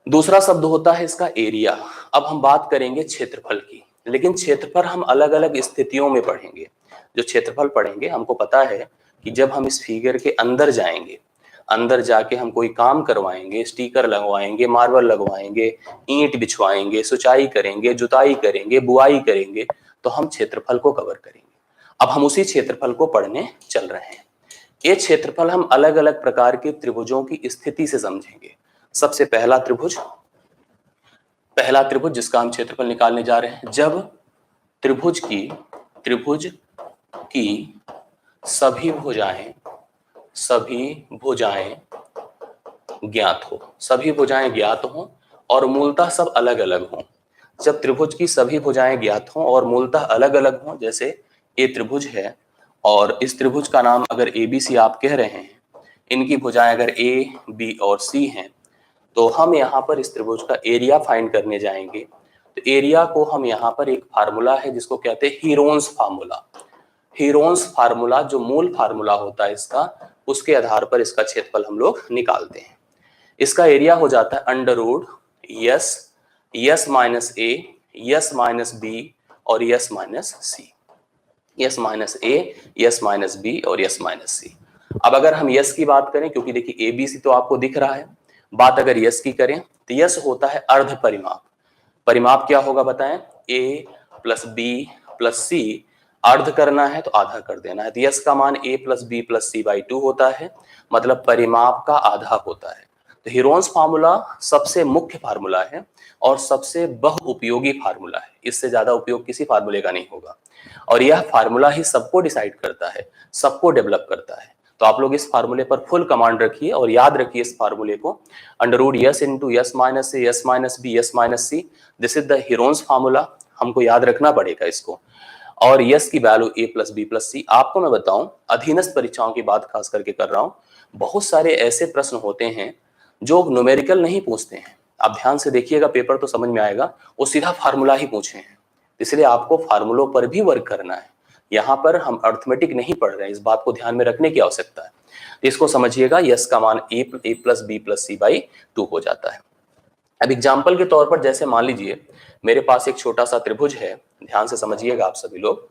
दूसरा शब्द होता है इसका एरिया। अब हम बात करेंगे क्षेत्रफल की, लेकिन क्षेत्रफल हम अलग अलग स्थितियों में पढ़ेंगे। जो क्षेत्रफल पढ़ेंगे, हमको पता है कि जब हम इस फिगर के अंदर जाएंगे, अंदर जाके हम कोई काम करवाएंगे, स्टिकर लगवाएंगे, मार्बल लगवाएंगे, ईंट बिछवाएंगे, सुचाई करेंगे, जुताई करेंगे, बुआई करेंगे, तो हम क्षेत्रफल को कवर करेंगे। अब हम उसी क्षेत्रफल को पढ़ने चल रहे हैं। ये क्षेत्रफल हम अलग अलग प्रकार के त्रिभुजों की स्थिति से समझेंगे। सबसे पहला त्रिभुज जिसका हम क्षेत्रफल निकालने जा रहे हैं, जब त्रिभुज की सभी भुजाएं ज्ञात हो, सभी भुजाएं ज्ञात हो और मूलतः सब अलग अलग हों। जब त्रिभुज की सभी भुजाएं ज्ञात हों और मूलतः अलग अलग हों, जैसे ये त्रिभुज है और इस त्रिभुज का नाम अगर ABC आप कह रहे हैं, इनकी भुजाएं अगर A, B और C हैं, तो हम यहाँ पर इस त्रिभुज का एरिया फाइंड करने जाएंगे। तो एरिया को हम यहाँ पर एक फार्मूला है जिसको कहते हैं हीरोन्स फार्मूला। हीरोन्स फार्मूला जो मूल फार्मूला होता है इसका, उसके आधार पर इसका क्षेत्रफल हम लोग निकालते हैं। इसका एरिया हो जाता है √ S, S - A, S - B और S - C। S - A, S - B और S - C। अब अगर हम यस की बात करें, क्योंकि देखिए ABC तो आपको दिख रहा है, बात अगर यस की करें तो यस होता है अर्ध परिमाप। परिमाप क्या होगा बताएं? A + B + C, अर्ध करना है तो आधा कर देना है। तो यस का मान A + B + C/2 होता है, मतलब परिमाप का आधा होता है। तो हीरोन्स फार्मूला सबसे मुख्य फार्मूला है और सबसे बहुउपयोगी फार्मूला है। इससे ज्यादा उपयोग किसी फार्मूले का नहीं होगा और यह फार्मूला ही सबको डिसाइड करता है, सबको डेवलप करता है। तो आप लोग इस फार्मूले पर फुल कमांड रखिए और याद रखिए इस फार्मूले को, √ S × S - A, S - B, S - C, this is the Heron's formula. हमको याद रखना पड़ेगा इसको। और यस की वैल्यू A + B + C। आपको मैं बताऊं, अधीनस्थ परीक्षाओं की बात खास करके कर रहा हूं, बहुत सारे ऐसे प्रश्न होते हैं जो न्यूमेरिकल नहीं पूछते हैं। आप ध्यान से देखिएगा, पेपर तो समझ में आएगा, वो सीधा फार्मूला ही पूछे हैं। इसलिए आपको फार्मूलों पर भी वर्क करना है। यहाँ पर हम अर्थमेटिक नहीं पढ़ रहे हैं, इस बात को ध्यान में रखने की आवश्यकता है। तो इसको समझिएगा, यस का मान A + B + C/2 हो जाता है। अब एग्जाम्पल के तौर पर जैसे मान लीजिए मेरे पास एक छोटा सा त्रिभुज है, ध्यान से समझिएगा आप सभी लोग।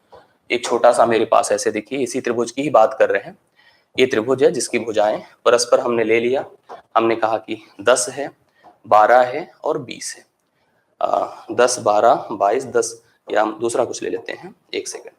एक छोटा सा मेरे पास ऐसे देखिए, इसी त्रिभुज की ही बात कर रहे हैं। ये त्रिभुज है जिसकी भुजाएं परस्पर हमने ले लिया। हमने कहा कि 10 है, 12 है और 20 है। 10, 12, 22, 10, या हम दूसरा कुछ ले लेते हैं, एक सेकंड।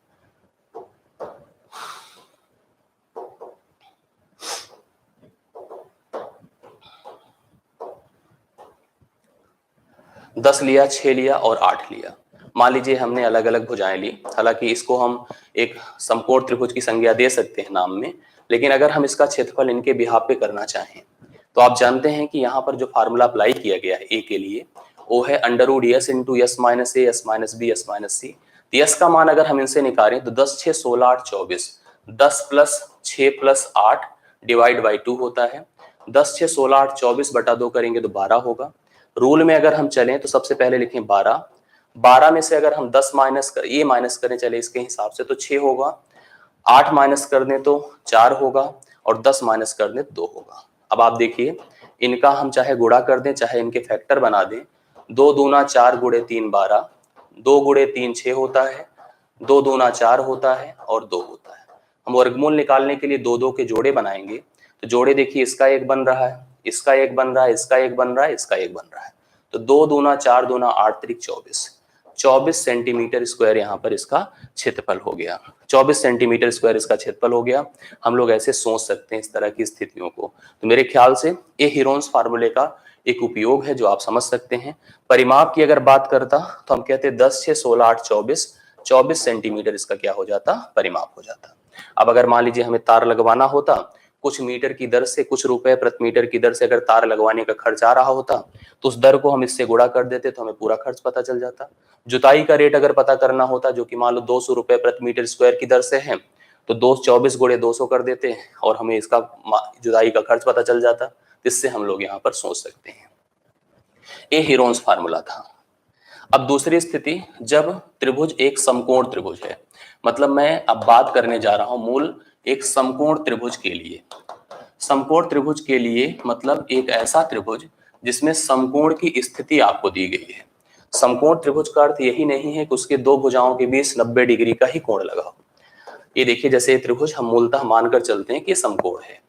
दस लिया, 6 लिया और 8 लिया। मान लीजिए हमने अलग अलग भुजाएं ली। हालांकि इसको हम एक समकोण त्रिभुज की संज्ञा दे सकते हैं नाम में, लेकिन अगर हम इसका क्षेत्रफल इनके बिहाफ पे करना चाहें तो आप जानते हैं कि यहाँ पर जो फार्मूला अप्लाई किया गया है ए के लिए, वो है √ S × S - A, S - B, S - C। Yes का मान अगर हम इनसे निकालें तो 10, 6, 16, 8, 24, 10 + 6 + 8 / 2 होता है। 10, 6, 16, 8, 24 / 2 करेंगे तो 12 होगा। रूल में अगर हम चलें तो सबसे पहले लिखें 12, 12 में से अगर हम 10 ये माइनस करें चले इसके हिसाब से तो 6 होगा, 8 माइनस कर दें तो 4 होगा और 10 माइनस कर दें 2 होगा। अब आप देखिए इनका हम चाहे गुणा कर दें चाहे इनके फैक्टर बना दें, 2 दूना 4 गुणे 3 12, 2 गुणे 3 6 होता है, 2 दूना 4 होता है और 2 होता है। हम वर्गमूल निकालने के लिए 2 2 के जोड़े बनाएंगे, तो जोड़े देखिए इसका एक बन रहा है, इसका एक बन रहा है, इसका एक बन रहा है, इसका एक बन रहा है, तो 2 दूना 4 दूना 8 त्रिक 24 सेंटीमीटर स्क्वायर यहाँ पर इसका क्षेत्रफल हो गया। 24 सेंटीमीटर स्क्वायर इसका क्षेत्रफल हो गया। हम लोग ऐसे सोच सकते हैं इस तरह की स्थितियों को। तो मेरे ख्याल से ये हीरोन्स फार्मूले का एक उपयोग है जो आप समझ सकते हैं। परिमाप की अगर बात करता तो हम कहते 10 6 16 8 24 सेंटीमीटर इसका क्या हो जाता, परिमाप हो जाता। अब अगर मान लीजिए हमें तार लगवाना होता, कुछ मीटर की दर से, कुछ रुपए प्रति मीटर की दर से अगर तार लगवाने का खर्च आ रहा होता तो उस दर को हम इससे गुणा कर देते तो हमें पूरा खर्च पता चल जाता। जुताई का रेट अगर पता करना होता जो कि मान लो 200 रुपए प्रति मीटर स्क्वायर की दर से है तो 24 गुणे 200 कर देते और हमें इसका जुताई का खर्च पता चल जाता। इससे हम लोग यहाँ पर सोच सकते हैं। ये हीरोन्स फार्मूला था। अब दूसरी स्थिति, जब त्रिभुज एक समकोण त्रिभुज है, मतलब मैं अब बात करने जा रहा हूं मूल एक समकोण त्रिभुज के लिए। समकोण त्रिभुज के लिए मतलब एक ऐसा त्रिभुज जिसमें समकोण की स्थिति आपको दी गई है। समकोण त्रिभुज का अर्थ यही नहीं है कि उसके दो भुजाओं के बीच 90 डिग्री का ही कोण लगा हो। ये देखिए जैसे ये त्रिभुज हम मूलतः मानकर चलते हैं कि समकोण है,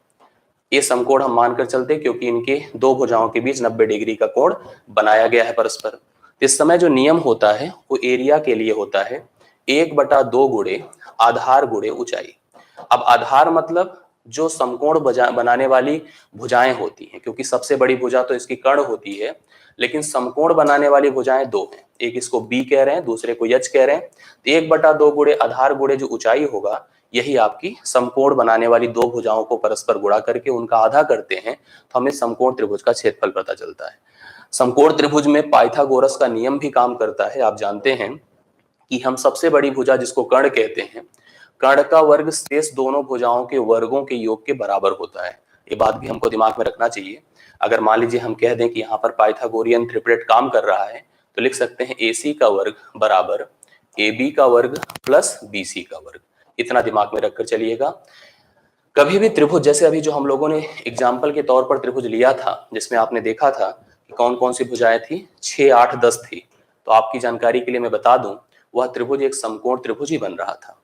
ये समकोण हम मानकर चलते हैं क्योंकि इनके दो भुजाओं के बीच 90 डिग्री का कोण बनाया गया है परस्पर। इस समय जो नियम होता है वो एरिया के लिए होता है 1/2 गुणे आधार गुणे ऊंचाई। अब आधार मतलब जो समकोण बनाने वाली भुजाएं होती हैं, क्योंकि सबसे बड़ी भुजा तो इसकी कर्ण होती है, लेकिन समकोण बनाने वाली भुजाएं दो हैं, एक इसको बी कह रहे हैं दूसरे को एच कह रहे हैं। तो 1/2 गुणे आधार गुणे जो ऊंचाई होगा यही आपकी समकोण बनाने वाली दो भुजाओं को परस्पर गुणा करके उनका आधा करते हैं तो हमें समकोण त्रिभुज का क्षेत्रफल पता चलता है। समकोण त्रिभुज में पाइथागोरस का नियम भी काम करता है। आप जानते हैं कि हम सबसे बड़ी भुजा जिसको कर्ण कहते हैं, कर्ण का वर्ग शेष दोनों भुजाओं के वर्गों के योग के बराबर होता है। ये बात भी हमको दिमाग में रखना चाहिए। अगर मान लीजिए हम कह दें कि यहाँ पर पाइथागोरियन ट्रिपलेट काम कर रहा है तो लिख सकते हैं AC का वर्ग बराबर AB का वर्ग प्लस BC का वर्ग। इतना दिमाग में रखकर चलिएगा। कभी भी त्रिभुज, जैसे अभी जो हम लोगों ने एग्जाम्पल के तौर पर त्रिभुज लिया था जिसमें आपने देखा था कि कौन कौन सी भुजाएं थी, 6 8 10 थी, तो आपकी जानकारी के लिए मैं बता दूं वह त्रिभुज एक समकोण त्रिभुज ही बन रहा था।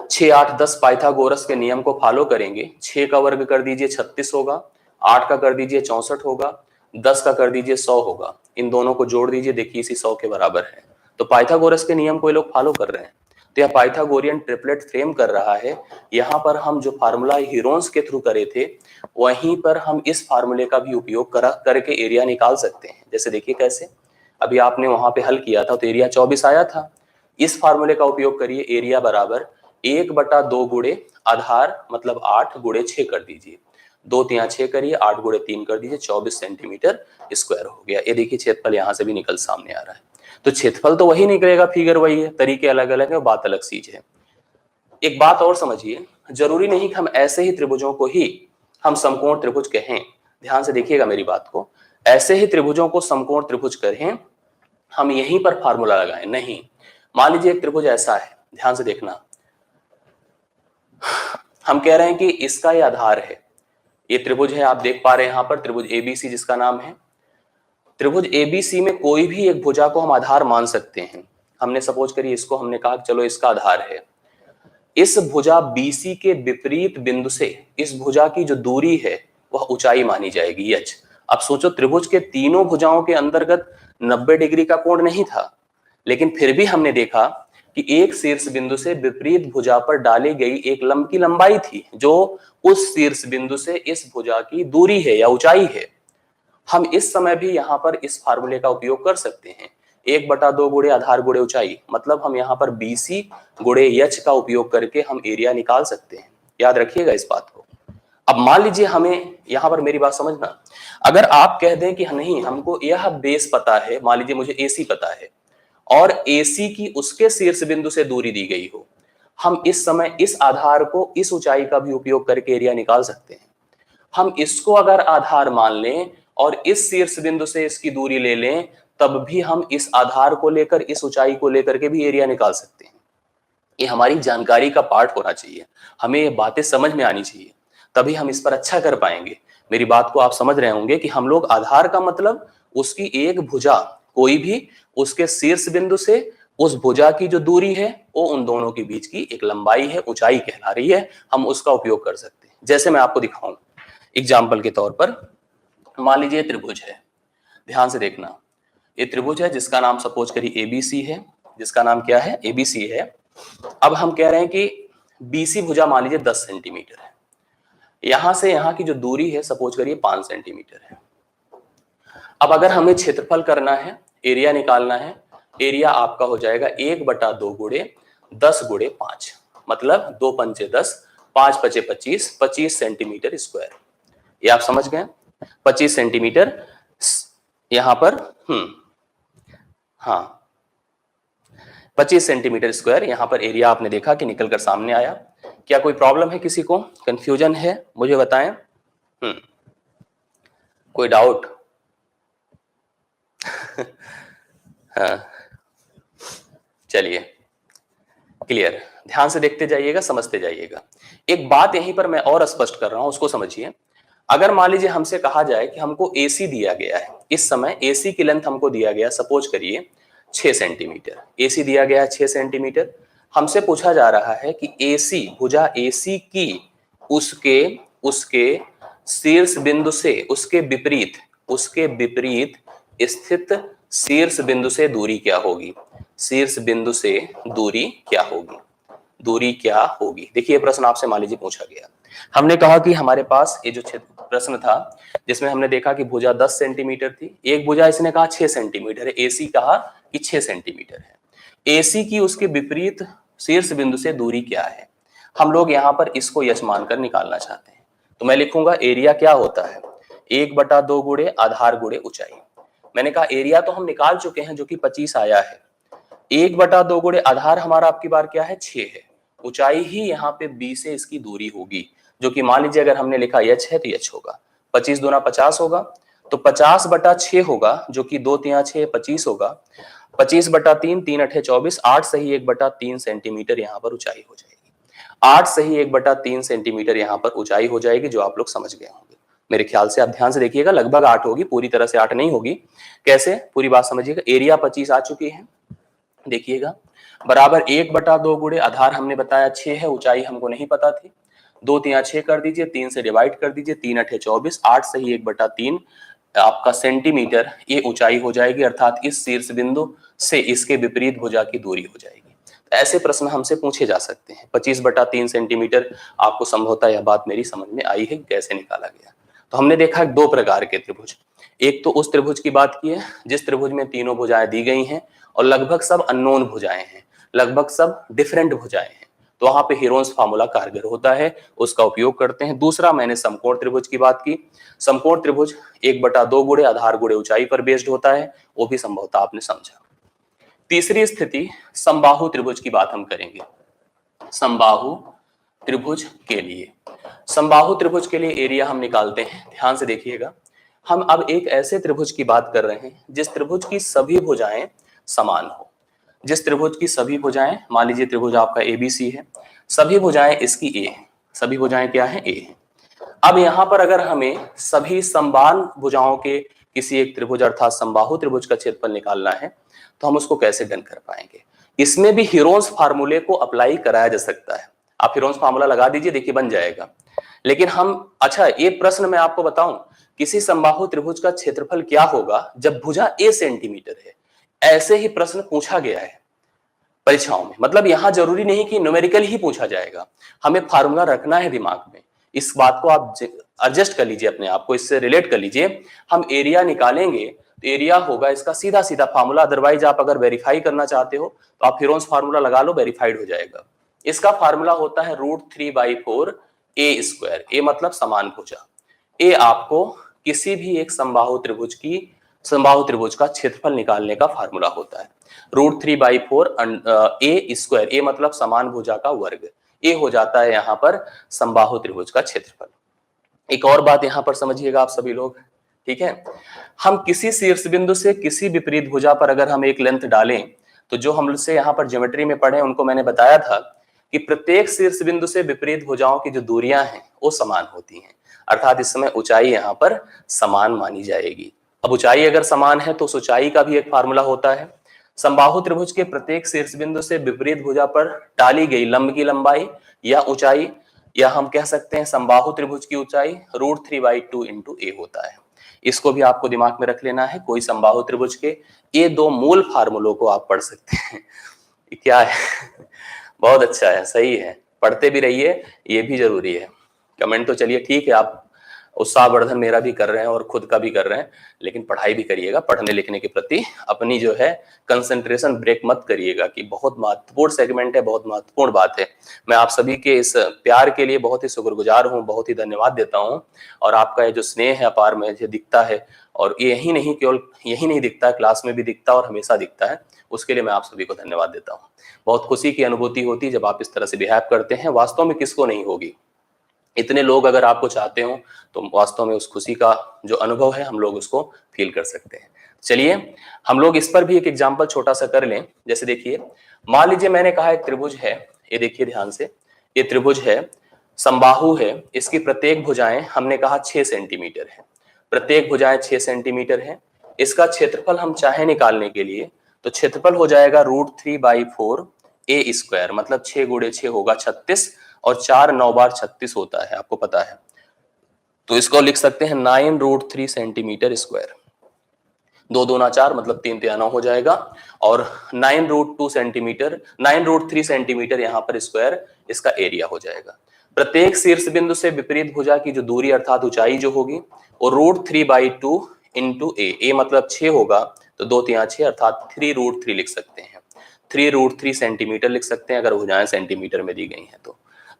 6 8 10 पाइथागोरस के नियम को फॉलो करेंगे। 6 का वर्ग कर दीजिए 36 होगा, 8 का कर दीजिए 64 होगा, 10 का कर दीजिए 100 होगा। इन दोनों को जोड़ दीजिए, देखिए इसी 100 के बराबर है। तो पाइथागोरस के नियम को ये लोग फॉलो कर रहे हैं। तो यह पाइथागोरियन ट्रिपलेट फ्रेम कर रहा है। यहाँ पर हम जो फार्मूला हीरोन्स के थ्रू करे थे वहीं पर हम इस फार्मूले का भी उपयोग करके एरिया निकाल सकते हैं। जैसे देखिए कैसे, अभी आपने वहां पे हल किया था तो एरिया 24 आया था। इस फार्मूले का उपयोग करिए, एरिया बराबर 1/2 गुणे आधार मतलब 8 गुणे 6 कर दीजिए, 2 3 6 करिए, 8 गुणे 3 कर दीजिए, 24 सेंटीमीटर स्क्वायर हो गया। ये देखिए क्षेत्रफल यहाँ से भी निकल सामने आ रहा है। तो क्षेत्रफल तो वही निकलेगा, फिगर वही है, तरीके अलग अलग है, बात अलग चीज है। एक बात और समझिए, जरूरी नहीं कि हम ऐसे ही त्रिभुजों को ही हम समकोण त्रिभुज कहें। ध्यान से देखिएगा मेरी बात को, ऐसे ही त्रिभुजों को समकोण त्रिभुज कहें हम यहीं पर फार्मूला लगाएं, नहीं। मान लीजिए एक त्रिभुज ऐसा है, ध्यान से देखना, हम कह रहे हैं कि इसका ये आधार है, ये त्रिभुज है, आप देख पा रहे हैं यहाँ पर त्रिभुज ABC जिसका नाम है। त्रिभुज ABC में कोई भी एक भुजा को हम आधार मान सकते हैं। हमने सपोज करिए इसको, हमने कहा चलो इसका आधार है। इस भुजा BC के विपरीत बिंदु से इस भुजा की जो दूरी है वह ऊंचाई मानी जाएगी h। अब सोचो त्रिभुज के तीनों भुजाओं के अंतर्गत 90 डिग्री का कोण नहीं था, लेकिन फिर भी हमने देखा कि एक शीर्ष बिंदु से विपरीत भुजा पर डाली गई एक लंब की लंबाई थी जो उस शीर्ष बिंदु से इस भुजा की दूरी है या ऊंचाई है। हम इस समय भी यहाँ पर इस फार्मूले का उपयोग कर सकते हैं, 1/2 गुणे आधार गुणे ऊंचाई, मतलब हम यहाँ पर BC गुणे h का उपयोग करके हम एरिया निकाल सकते हैं। याद रखिएगा इस बात को। अब मान लीजिए हमें यहाँ पर, मेरी बात समझना, अगर आप कह दें कि नहीं हमको यह बेस पता है, मान लीजिए मुझे AC पता है और AC की उसके शीर्ष बिंदु से दूरी दी गई हो, हम इस समय इस आधार को इस ऊंचाई का भी उपयोग करके एरिया निकाल सकते हैं। हम इसको अगर आधार मान लें और इस शीर्ष बिंदु से इसकी दूरी ले लें तब भी हम इस आधार को लेकर, इस ऊंचाई को लेकर के भी एरिया निकाल सकते हैं। ये हमारी जानकारी का पार्ट होना चाहिए, हमें ये बातें समझ में आनी चाहिए, तभी हम इस पर अच्छा कर पाएंगे। मेरी बात को आप समझ रहे होंगे कि हम लोग आधार का मतलब उसकी एक भुजा, कोई भी उसके शीर्ष बिंदु से उस भुजा की जो दूरी है वो उन दोनों के बीच की एक लंबाई है, ऊंचाई कहला रही है, हम उसका उपयोग कर सकते हैं। जैसे मैं आपको दिखाऊं एग्जाम्पल के तौर पर, मान लीजिए त्रिभुज है, ध्यान से देखना, ये त्रिभुज है जिसका नाम सपोज करिए एबीसी है, जिसका नाम क्या है, एबीसी है। अब हम कह रहे हैं कि बीसी भुजा मान लीजिए 10 सेंटीमीटर है, यहां से यहां की जो दूरी है सपोज करिए 5 सेंटीमीटर है। अब अगर हमें क्षेत्रफल करना है, एरिया निकालना है, एरिया आपका हो जाएगा 1/2 गुणे 10 गुणे 5, मतलब 2 पंचे 10, 5 पचे 25, 25 सेंटीमीटर स्क्वायर। ये आप समझ गए, 25 सेंटीमीटर यहां पर, हाँ 25 सेंटीमीटर स्क्वायर यहां पर एरिया आपने देखा कि निकल कर सामने आया। क्या कोई प्रॉब्लम है, किसी को कंफ्यूजन है, मुझे बताएं। कोई डाउट? हाँ चलिए क्लियर, ध्यान से देखते जाइएगा, समझते जाइएगा। एक बात यहीं पर मैं और स्पष्ट कर रहा हूं, उसको समझिए। अगर मान लीजिए हमसे कहा जाए कि हमको एसी दिया गया है, इस समय एसी की लेंथ हमको दिया गया सपोज करिए 6 सेंटीमीटर, एसी दिया गया है 6 सेंटीमीटर। हमसे पूछा जा रहा है कि एसी भुजा एसी की उसके उसके शीर्ष बिंदु से उसके विपरीत स्थित शीर्ष बिंदु से दूरी क्या होगी, शीर्ष बिंदु से दूरी क्या होगी, दूरी क्या होगी। देखिए प्रश्न आपसे मान लीजिए पूछा गया, हमने कहा कि हमारे पास ये जो प्रश्न था जिसमें हमने देखा कि भुजा 10 सेंटीमीटर थी, एक भुजा इसने कहा 6 सेंटीमीटर है, एसी कहा कि 6 सेंटीमीटर है, एसी की उसके विपरीत शीर्ष बिंदु से दूरी क्या है। हम लोग यहाँ पर इसको यश मानकर निकालना चाहते हैं, तो मैं लिखूंगा एरिया क्या होता है, 1/2 गुणे आधार गुणे ऊंचाई। मैंने कहा एरिया तो हम निकाल चुके हैं जो कि 25 आया है, 1/2 गुणे आधार हमारा आपकी बार क्या है 6 है, ऊंचाई ही यहाँ पे b से इसकी दूरी होगी, जो कि मान लीजिए अगर हमने लिखा h है तो h होगा, 25 दूना 50 होगा, तो 50/6 होगा, जो कि 2 3 6 25 होगा, 25/3 3 8 24, 8 सही 1/3 सेंटीमीटर यहाँ पर ऊंचाई हो जाएगी, 8 सही 1/3 सेंटीमीटर यहाँ पर ऊंचाई हो जाएगी, जो आप लोग समझ गए होंगे मेरे ख्याल से। आप ध्यान से देखिएगा, लगभग 8 होगी, पूरी तरह से 8 नहीं होगी। कैसे, पूरी बात समझिएगा। एरिया 25 आ चुकी है, देखिएगा, बराबर 1/2 गुणे आधार हमने बताया 6 है, ऊंचाई हमको नहीं पता थी, 2 3 6 कर दीजिए, 3 से डिवाइड कर दीजिए, 3 8 24, 8 सही 1/3 आपका सेंटीमीटर ये ऊंचाई हो जाएगी, अर्थात इस शीर्ष बिंदु से इसके विपरीत भुजा की दूरी हो जाएगी। तो ऐसे प्रश्न हमसे पूछे जा सकते हैं। 25/3 सेंटीमीटर, आपको संभवतः यह बात मेरी समझ में आई है कैसे निकाला गया। तो हमने देखा 2 प्रकार के त्रिभुज, एक तो उस त्रिभुज की बात की है जिस त्रिभुज में तीनों भुजाएं दी गई हैं और लगभग सब अननोन भुजाएं हैं, लगभग सब डिफरेंट भुजाएं हैं, तो वहां पे हीरोन्स फार्मूला कारगर होता है, उसका उपयोग करते हैं। दूसरा मैंने समकोण त्रिभुज की बात की, समकोण त्रिभुज 1/2 गुणे आधार गुणे ऊंचाई पर बेस्ड होता है, वो भी संभवतः आपने समझा। तीसरी स्थिति समबाहु त्रिभुज की बात हम करेंगे। समबाहु त्रिभुज के लिए, समबाहु त्रिभुज के लिए एरिया हम निकालते हैं, ध्यान से देखिएगा। हम अब एक ऐसे त्रिभुज की बात कर रहे हैं जिस त्रिभुज की सभी भुजाएं समान हो, जिस त्रिभुज की सभी भुजाएं, मान लीजिए त्रिभुज आपका एबीसी है, सभी भुजाएं इसकी ए है, सभी भुजाएं क्या है, ए है। अब यहां पर अगर हमें सभी समान भुजाओं के किसी एक त्रिभुज अर्थात समबाहु त्रिभुज का क्षेत्रफल निकालना है, तो हम उसको कैसे डन कर पाएंगे। इसमें भी हीरोन्स फार्मूले को अप्लाई कराया जा सकता है, आप हीरोन्स फार्मूला लगा दीजिए, देखिए बन जाएगा। लेकिन हम, अच्छा ये प्रश्न मैं आपको बताऊं, किसी समबाहु त्रिभुज का क्षेत्रफल क्या होगा जब भुजा ए सेंटीमीटर है, ऐसे ही प्रश्न पूछा गया है परीक्षाओं में। मतलब यहां जरूरी नहीं कि न्यूमेरिकल ही पूछा जाएगा, हमें फार्मूला रखना है दिमाग में। इस बात को आप एडजस्ट कर लीजिए, अपने आप को इससे रिलेट कर लीजिए। हम एरिया निकालेंगे तो एरिया होगा इसका सीधा सीधा फार्मूला, अदरवाइज आप अगर वेरीफाई करना चाहते हो तो आप हीरोन्स फार्मूला लगा लो, वेरीफाइड हो जाएगा। इसका फार्मूला होता है √3/4 ए स्क्वायर, ए मतलब समान भुजा, ए आपको किसी भी एक समबाहु त्रिभुज का क्षेत्रफल निकालने का फार्मूला होता है। √3/4 ए स्क्वायर, ए मतलब समान भुजा का वर्ग, ए हो जाता है यहाँ पर समबाहु त्रिभुज का क्षेत्रफल। एक और बात यहाँ पर समझिएगा आप सभी लोग, ठीक है। हम किसी शीर्ष बिंदु से किसी विपरीत भुजा पर अगर हम एक लेंथ डालें, तो जो हम से यहाँ पर ज्योमेट्री में पढ़े उनको मैंने बताया था कि प्रत्येक शीर्ष बिंदु से विपरीत भुजाओं की जो दूरियां हैं वो समान होती हैं, अर्थात इस समय ऊंचाई यहाँ पर समान मानी जाएगी। अब ऊंचाई अगर समान है तो उस ऊंचाई का भी एक फार्मूला होता है। समबाहु त्रिभुज के प्रत्येक शीर्ष बिंदु से विपरीत भुजा पर डाली गई लंब की लंबाई या ऊंचाई, या हम कह सकते हैं समबाहु त्रिभुज की ऊंचाई √3/2 इंटू ए होता है। इसको भी आपको दिमाग में रख लेना है। कोई समबाहु त्रिभुज के ये दो मूल फार्मूलों को आप पढ़ सकते हैं। क्या है? बहुत अच्छा है, सही है, पढ़ते भी रहिए, ये भी जरूरी है। कमेंट तो चलिए ठीक है, आप उत्साहवर्धन मेरा भी कर रहे हैं और खुद का भी कर रहे हैं, लेकिन पढ़ाई भी करिएगा, पढ़ने लिखने के प्रति अपनी जो है कंसंट्रेशन ब्रेक मत करिएगा, कि बहुत महत्वपूर्ण सेगमेंट है, बहुत महत्वपूर्ण बात है। मैं आप सभी के इस प्यार के लिए बहुत ही शुक्रगुजार हूँ, बहुत ही धन्यवाद देता हूँ। और आपका ये जो स्नेह है अपार मुझे दिखता है, और ये यही नहीं, केवल यही नहीं दिखता है, क्लास में भी दिखता है और हमेशा दिखता है। उसके लिए मैं आप सभी को धन्यवाद देता हूँ। बहुत खुशी की अनुभूति होती है जब आप इस तरह से बिहेव करते हैं, वास्तव में किसको नहीं होगी। इतने लोग अगर आपको चाहते हो तो वास्तव में उस खुशी का जो अनुभव है हम लोग उसको फील कर सकते हैं। चलिए हम लोग इस पर भी एक एग्जांपल छोटा सा कर लें। जैसे देखिए, मान लीजिए मैंने कहा एक त्रिभुज है, ये देखिए ध्यान से, ये त्रिभुज है, समबाहु है, इसकी प्रत्येक भुजाएं हमने कहा 6 सेंटीमीटर है, प्रत्येक भुजाएं 6 सेंटीमीटर है। इसका क्षेत्रफल हम चाहे निकालने के लिए तो क्षेत्रफल हो जाएगा √3/4 ए स्क्वायर, मतलब 6 × 6 होगा 36, और 4 9 बार 36 होता है, आपको पता है। तो इसको लिख सकते हैं 9√3 सेंटीमीटर स्क्वायर। 2 दूना 4 मतलब 3 तिया 9 हो जाएगा, और 9√2 सेंटीमीटर, 9√3 सेंटीमीटर यहाँ पर स्क्वायर इसका एरिया हो जाएगा। प्रत्येक शीर्ष बिंदु से विपरीत भुजा की जो दूरी अर्थात ऊंचाई जो होगी वो √3/2 इंटू ए मतलब 6 होगा, तो 2 तिया 6 अर्थात 3√3 लिख सकते हैं, 3√3 सेंटीमीटर लिख सकते हैं अगर भुजाएं सेंटीमीटर में दी गई हैं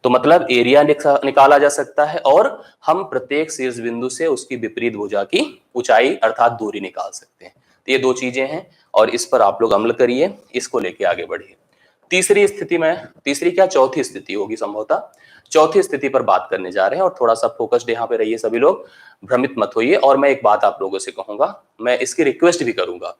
तो मतलब एरिया निकाला जा सकता है, और हम प्रत्येक शीर्ष बिंदु से उसकी विपरीत भुजा की ऊंचाई अर्थात दूरी निकाल सकते हैं। तो ये दो चीजें हैं, और इस पर आप लोग अमल करिए, इसको लेके आगे बढ़िए। तीसरी स्थिति में, तीसरी क्या चौथी स्थिति होगी संभवतः, चौथी स्थिति पर बात करने जा रहे हैं, और थोड़ा सा फोकस्ड यहाँ पे रहिए सभी लोग, भ्रमित मत होइए। और मैं एक बात आप लोगों से कहूंगा, मैं इसकी रिक्वेस्ट भी करूंगा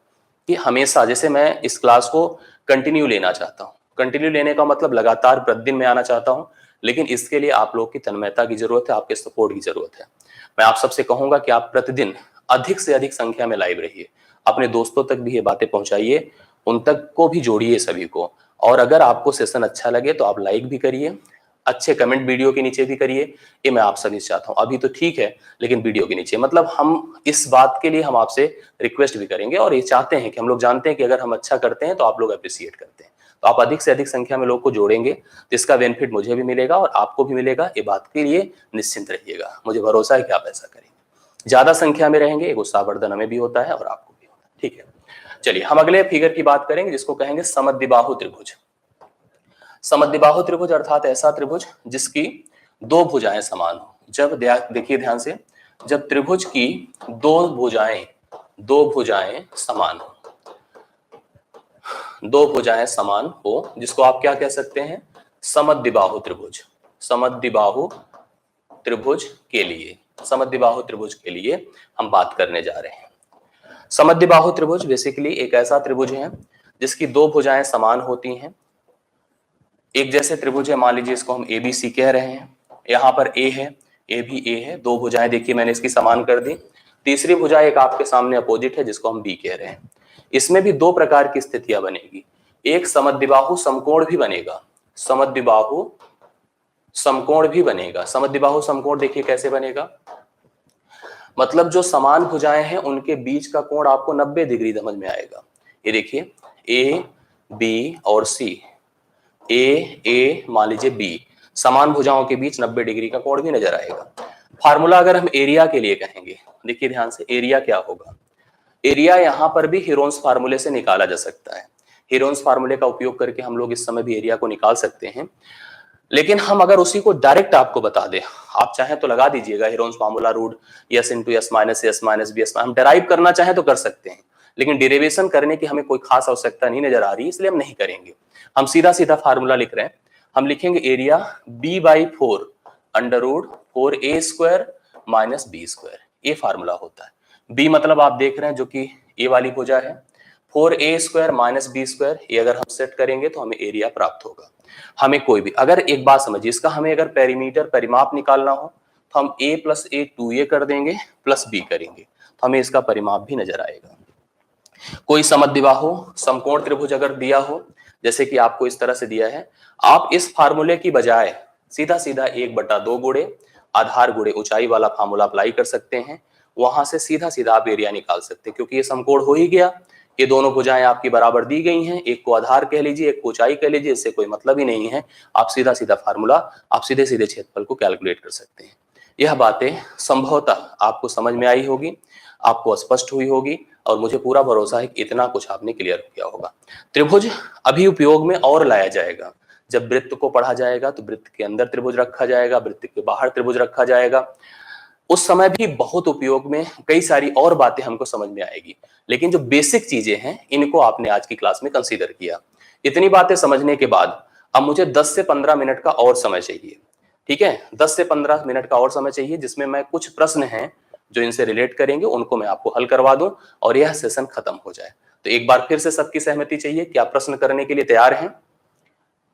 कि हमेशा, जैसे मैं इस क्लास को कंटिन्यू लेना चाहता हूँ, कंटिन्यू लेने का मतलब लगातार प्रतिदिन में आना चाहता हूँ, लेकिन इसके लिए आप लोग की तन्मयता की जरूरत है, आपके सपोर्ट की जरूरत है। मैं आप सबसे कहूंगा कि आप प्रतिदिन अधिक से अधिक संख्या में लाइव रहिए, अपने दोस्तों तक भी ये बातें पहुंचाइए, उन तक को भी जोड़िए सभी को। और अगर आपको सेशन अच्छा लगे तो आप लाइक भी करिए, अच्छे कमेंट वीडियो के नीचे भी करिए, ये मैं आप सभी से चाहता हूँ। अभी तो ठीक है, लेकिन वीडियो के नीचे, मतलब हम इस बात के लिए हम आपसे रिक्वेस्ट भी करेंगे, और ये चाहते हैं कि हम लोग जानते हैं कि अगर हम अच्छा करते हैं तो आप लोग अप्रिशिएट करते हैं, तो आप अधिक से अधिक संख्या में लोग को जोड़ेंगे, जिसका बेनिफिट मुझे भी मिलेगा और आपको भी मिलेगा। ये बात के लिए निश्चिंत रहिएगा, मुझे भरोसा है कि आप ऐसा करेंगे। ज्यादा संख्या में रहेंगे, एक उत्साहवर्धन हमें भी होता है और आपको भी होता है, ठीक है। चलिए हम अगले फिगर की बात करेंगे, जिसको कहेंगे समद्विबाहु त्रिभुज। समद्विबाहु त्रिभुज अर्थात ऐसा त्रिभुज जिसकी दो भुजाएं समान हो। जब देखिए ध्यान से, जब त्रिभुज की दो भुजाएं समान हो, दो भुजाएं समान हो, जिसको आप क्या कह सकते हैं, समद्विबाहु त्रिभुज। समद्विबाहु त्रिभुज के लिए, समद्विबाहु त्रिभुज के लिए हम बात करने जा रहे हैं। समद्विबाहु त्रिभुज बेसिकली एक ऐसा त्रिभुज है जिसकी दो भुजाएं समान होती हैं। एक जैसे त्रिभुज है, मान लीजिए इसको हम ABC कह रहे हैं, यहाँ पर A है, A भी A है, दो भुजाएं देखिए मैंने इसकी समान कर दी। तीसरी भुजा एक आपके सामने अपोजिट है जिसको हम B कह रहे हैं। इसमें भी दो प्रकार की स्थितियां बनेगी, एक समद्विबाहु समकोण भी बनेगा, समद्विबाहु समकोण भी बनेगा। समद्विबाहु समकोण देखिए कैसे बनेगा, मतलब जो समान भुजाएं हैं उनके बीच का कोण आपको 90 डिग्री समझ में आएगा। ये देखिए A, B और C, ए मान लीजिए B, समान भुजाओं के बीच 90 डिग्री का कोण भी नजर आएगा। फार्मूला अगर हम एरिया के लिए कहेंगे, देखिए ध्यान से, एरिया क्या होगा, एरिया यहां पर भी हीरोन्स फार्मूले से निकाला जा सकता है। हीरोन्स फार्मूले का उपयोग करके हम लोग इस समय भी एरिया को निकाल सकते हैं, लेकिन हम अगर उसी को डायरेक्ट आपको बता दें, आप चाहें तो लगा दीजिएगा Heron's formula √S × S - S - B S, हम डेराइव करना चाहें तो कर सकते हैं, लेकिन डेरिवेशन करने की हमें कोई खास आवश्यकता नहीं नजर आ रही, इसलिए हम नहीं करेंगे। हम सीधा सीधा फार्मूला लिख रहे हैं, हम लिखेंगे एरिया B/4 √4A² - B², ये फार्मूला होता है। बी मतलब आप देख रहे हैं जो कि ए वाली भुजा है। 4a² - b², ये अगर हम सेट करेंगे तो हमें एरिया प्राप्त होगा। हमें कोई भी, अगर एक बात समझिए, इसका हमें अगर पेरीमीटर परिमाप निकालना हो तो हम a + a 2a कर देंगे प्लस b करेंगे, तो हमें इसका परिमाप भी नजर आएगा। कोई समद्विबाहु समकोण त्रिभुज अगर दिया हो, जैसे कि आपको इस तरह से दिया है, आप इस फार्मूले की बजाय सीधा सीधा 1/2 गुणे आधार गुणे ऊंचाई वाला फार्मूला अप्लाई कर सकते हैं। वहां से सीधा सीधा आप एरिया निकाल सकते हैं, क्योंकि ये समकोण हो ही गया। ये दोनों भुजाएं आपकी बराबर दी गई हैं, एक को आधार कह लीजिए, एक को ऊंचाई कह लीजिए, इससे कोई मतलब ही नहीं है। आप सीधा सीधा फार्मूला, आप सीधे सीधे क्षेत्रफल को कैलकुलेट कर सकते हैं। यह बातें संभवतः आपको समझ में आई होगी, आपको स्पष्ट हुई होगी, और मुझे पूरा भरोसा है कि इतना कुछ आपने क्लियर किया होगा। त्रिभुज अभी उपयोग में और लाया जाएगा। जब वृत्त को पढ़ा जाएगा तो वृत्त के अंदर त्रिभुज रखा जाएगा, वृत्त के बाहर त्रिभुज रखा जाएगा। उस समय भी बहुत उपयोग में कई सारी और बातें हमको समझ में आएगी, लेकिन जो बेसिक चीजें हैं इनको आपने आज की क्लास में कंसीडर किया। इतनी बातें समझने के बाद अब मुझे 10 से 15 मिनट का और समय चाहिए। ठीक है, 10 से 15 मिनट का और समय चाहिए, जिसमें मैं कुछ प्रश्न हैं जो इनसे रिलेट करेंगे उनको मैं आपको हल करवा दूं और यह सेशन खत्म हो जाए। तो एक बार फिर से सबकी सहमति चाहिए, क्या प्रश्न करने के लिए तैयार हैं?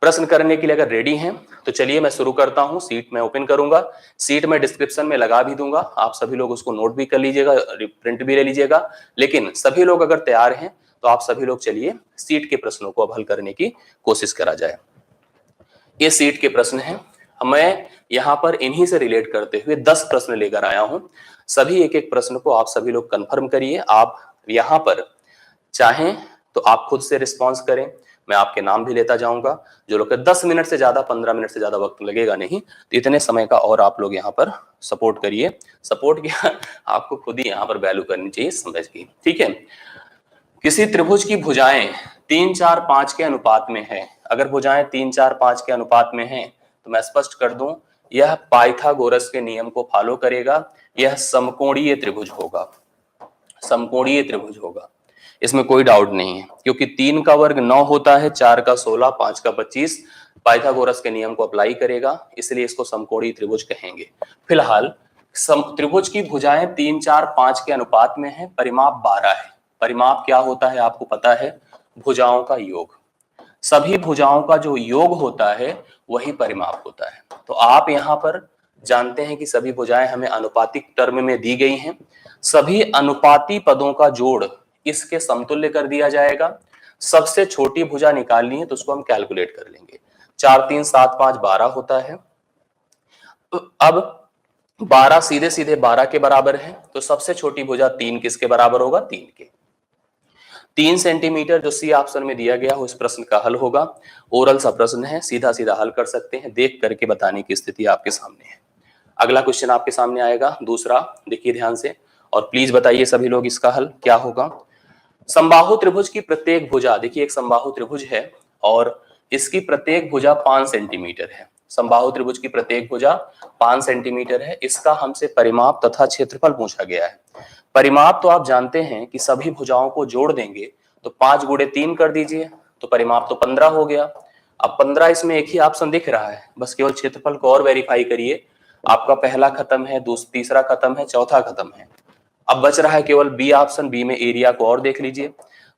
प्रश्न करने के लिए अगर रेडी हैं तो चलिए मैं शुरू करता हूं। सीट मैं ओपन करूंगा, सीट मैं डिस्क्रिप्शन में लगा भी दूंगा, आप सभी लोग उसको नोट भी कर लीजिएगा, प्रिंट भी ले लीजिएगा। लेकिन सभी लोग अगर तैयार हैं तो आप सभी लोग चलिए सीट के प्रश्नों को अब हल करने की कोशिश करा जाए। ये सीट के प्रश्न हैं, मैं यहाँ पर इन्हीं से रिलेट करते हुए 10 प्रश्न लेकर आया हूं। सभी एक एक प्रश्न को आप सभी लोग कंफर्म करिए। आप यहाँ पर चाहें तो आप खुद से रिस्पॉन्स करें, मैं आपके नाम भी लेता जाऊंगा। जो लोग 10 मिनट से ज्यादा, 15 मिनट से ज्यादा वक्त लगेगा नहीं, तो इतने समय का और आप लोग यहाँ पर सपोर्ट करिए। सपोर्ट क्या, आपको खुद ही यहाँ पर वैल्यू करनी चाहिए, समझ गई? ठीक है। किसी त्रिभुज की भुजाएं 3, 4, 5 के अनुपात में है। अगर भुजाएं 3, 4, 5 के अनुपात में हैं तो मैं स्पष्ट कर दूं, यह पाइथागोरस के नियम को फॉलो करेगा। यह समकोणीय त्रिभुज होगा, समकोणीय त्रिभुज होगा, इसमें कोई डाउट नहीं है, क्योंकि 3 का वर्ग 9 होता है, 4 का 16, 5 का 25। पाइथागोरस के नियम को अप्लाई करेगा, इसलिए इसको समकोणीय त्रिभुज कहेंगे। फिलहाल त्रिभुज की भुजाएं 3, 4, 5 के अनुपात में है, परिमाप 12 है। परिमाप क्या होता है आपको पता है, भुजाओं का योग। सभी भुजाओं का जो योग होता है वही परिमाप होता है। तो आप यहाँ पर जानते हैं कि सभी भुजाएं हमें अनुपातिक टर्म में दी गई हैं। सभी अनुपाती पदों का जोड़ इसके समतुल्य कर दिया जाएगा। सबसे छोटी भुजा निकालनी है तो उसको हम कैलकुलेट कर लेंगे। 4, 3, 7, 5 12 होता है। अब 12 सीधे सीधे 12 के बराबर है, तो सबसे छोटी भुजा 3 किसके बराबर होगा, 3 के। 3 सेंटीमीटर जो सी ऑप्शन में दिया गया हो, इस प्रश्न का हल होगा। ओरल सा प्रश्न है, सीधा सीधा हल कर सकते हैं, देख करके बताने की स्थिति आपके सामने है। अगला क्वेश्चन आपके सामने आएगा, दूसरा, देखिए ध्यान से और प्लीज बताइए सभी लोग इसका हल क्या होगा। समबाहु त्रिभुज की प्रत्येक भुजा, देखिए एक समबाहु त्रिभुज है और इसकी प्रत्येक भुजा 5 सेंटीमीटर है। समबाहु त्रिभुज की प्रत्येक भुजा 5 सेंटीमीटर है। इसका हमसे परिमाप तथा क्षेत्रफल पूछा गया है। परिमाप तो आप जानते हैं कि सभी भुजाओं को जोड़ देंगे तो 5 गुणे 3 कर दीजिए, तो परिमाप तो 15 हो गया। अब 15 इसमें एक ही ऑप्शन दिख रहा है, बस केवल क्षेत्रफल को और वेरीफाई करिए। आपका पहला खत्म है, तीसरा खत्म है, चौथा खत्म है। अब बच रहा है केवल बी ऑप्शन। बी में एरिया को और देख लीजिए,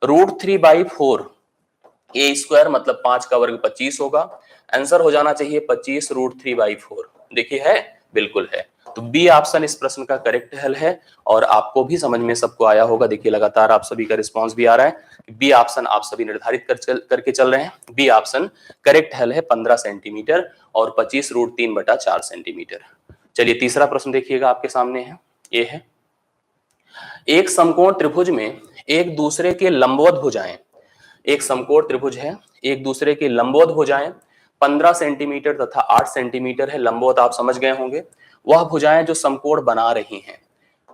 √3/4 a² मतलब 5 का वर्ग 25 होगा। आंसर हो जाना चाहिए 25 √3/4। देखिए है, बिल्कुल है। तो बी ऑप्शन इस प्रश्न का करेक्ट हल है और आपको भी समझ में सबको आया होगा। देखिए लगातार आप सभी का रिस्पांस भी आ रहा है। बी ऑप्शन आप सभी निर्धारित करके चल रहे हैं। बी ऑप्शन करेक्ट हल है 15 सेंटीमीटर और 25 √3/4 सेंटीमीटर। चलिए तीसरा प्रश्न देखिएगा, आपके सामने है। ये है, एक समकोण त्रिभुज में एक दूसरे के लंबवत भुजाएं, एक समकोण त्रिभुज है, एक दूसरे के लंबवत भुजाएं 15 सेंटीमीटर तथा 8 सेंटीमीटर है। लंबवत आप समझ गए होंगे, वह भुजाएं जो समकोण बना रही हैं।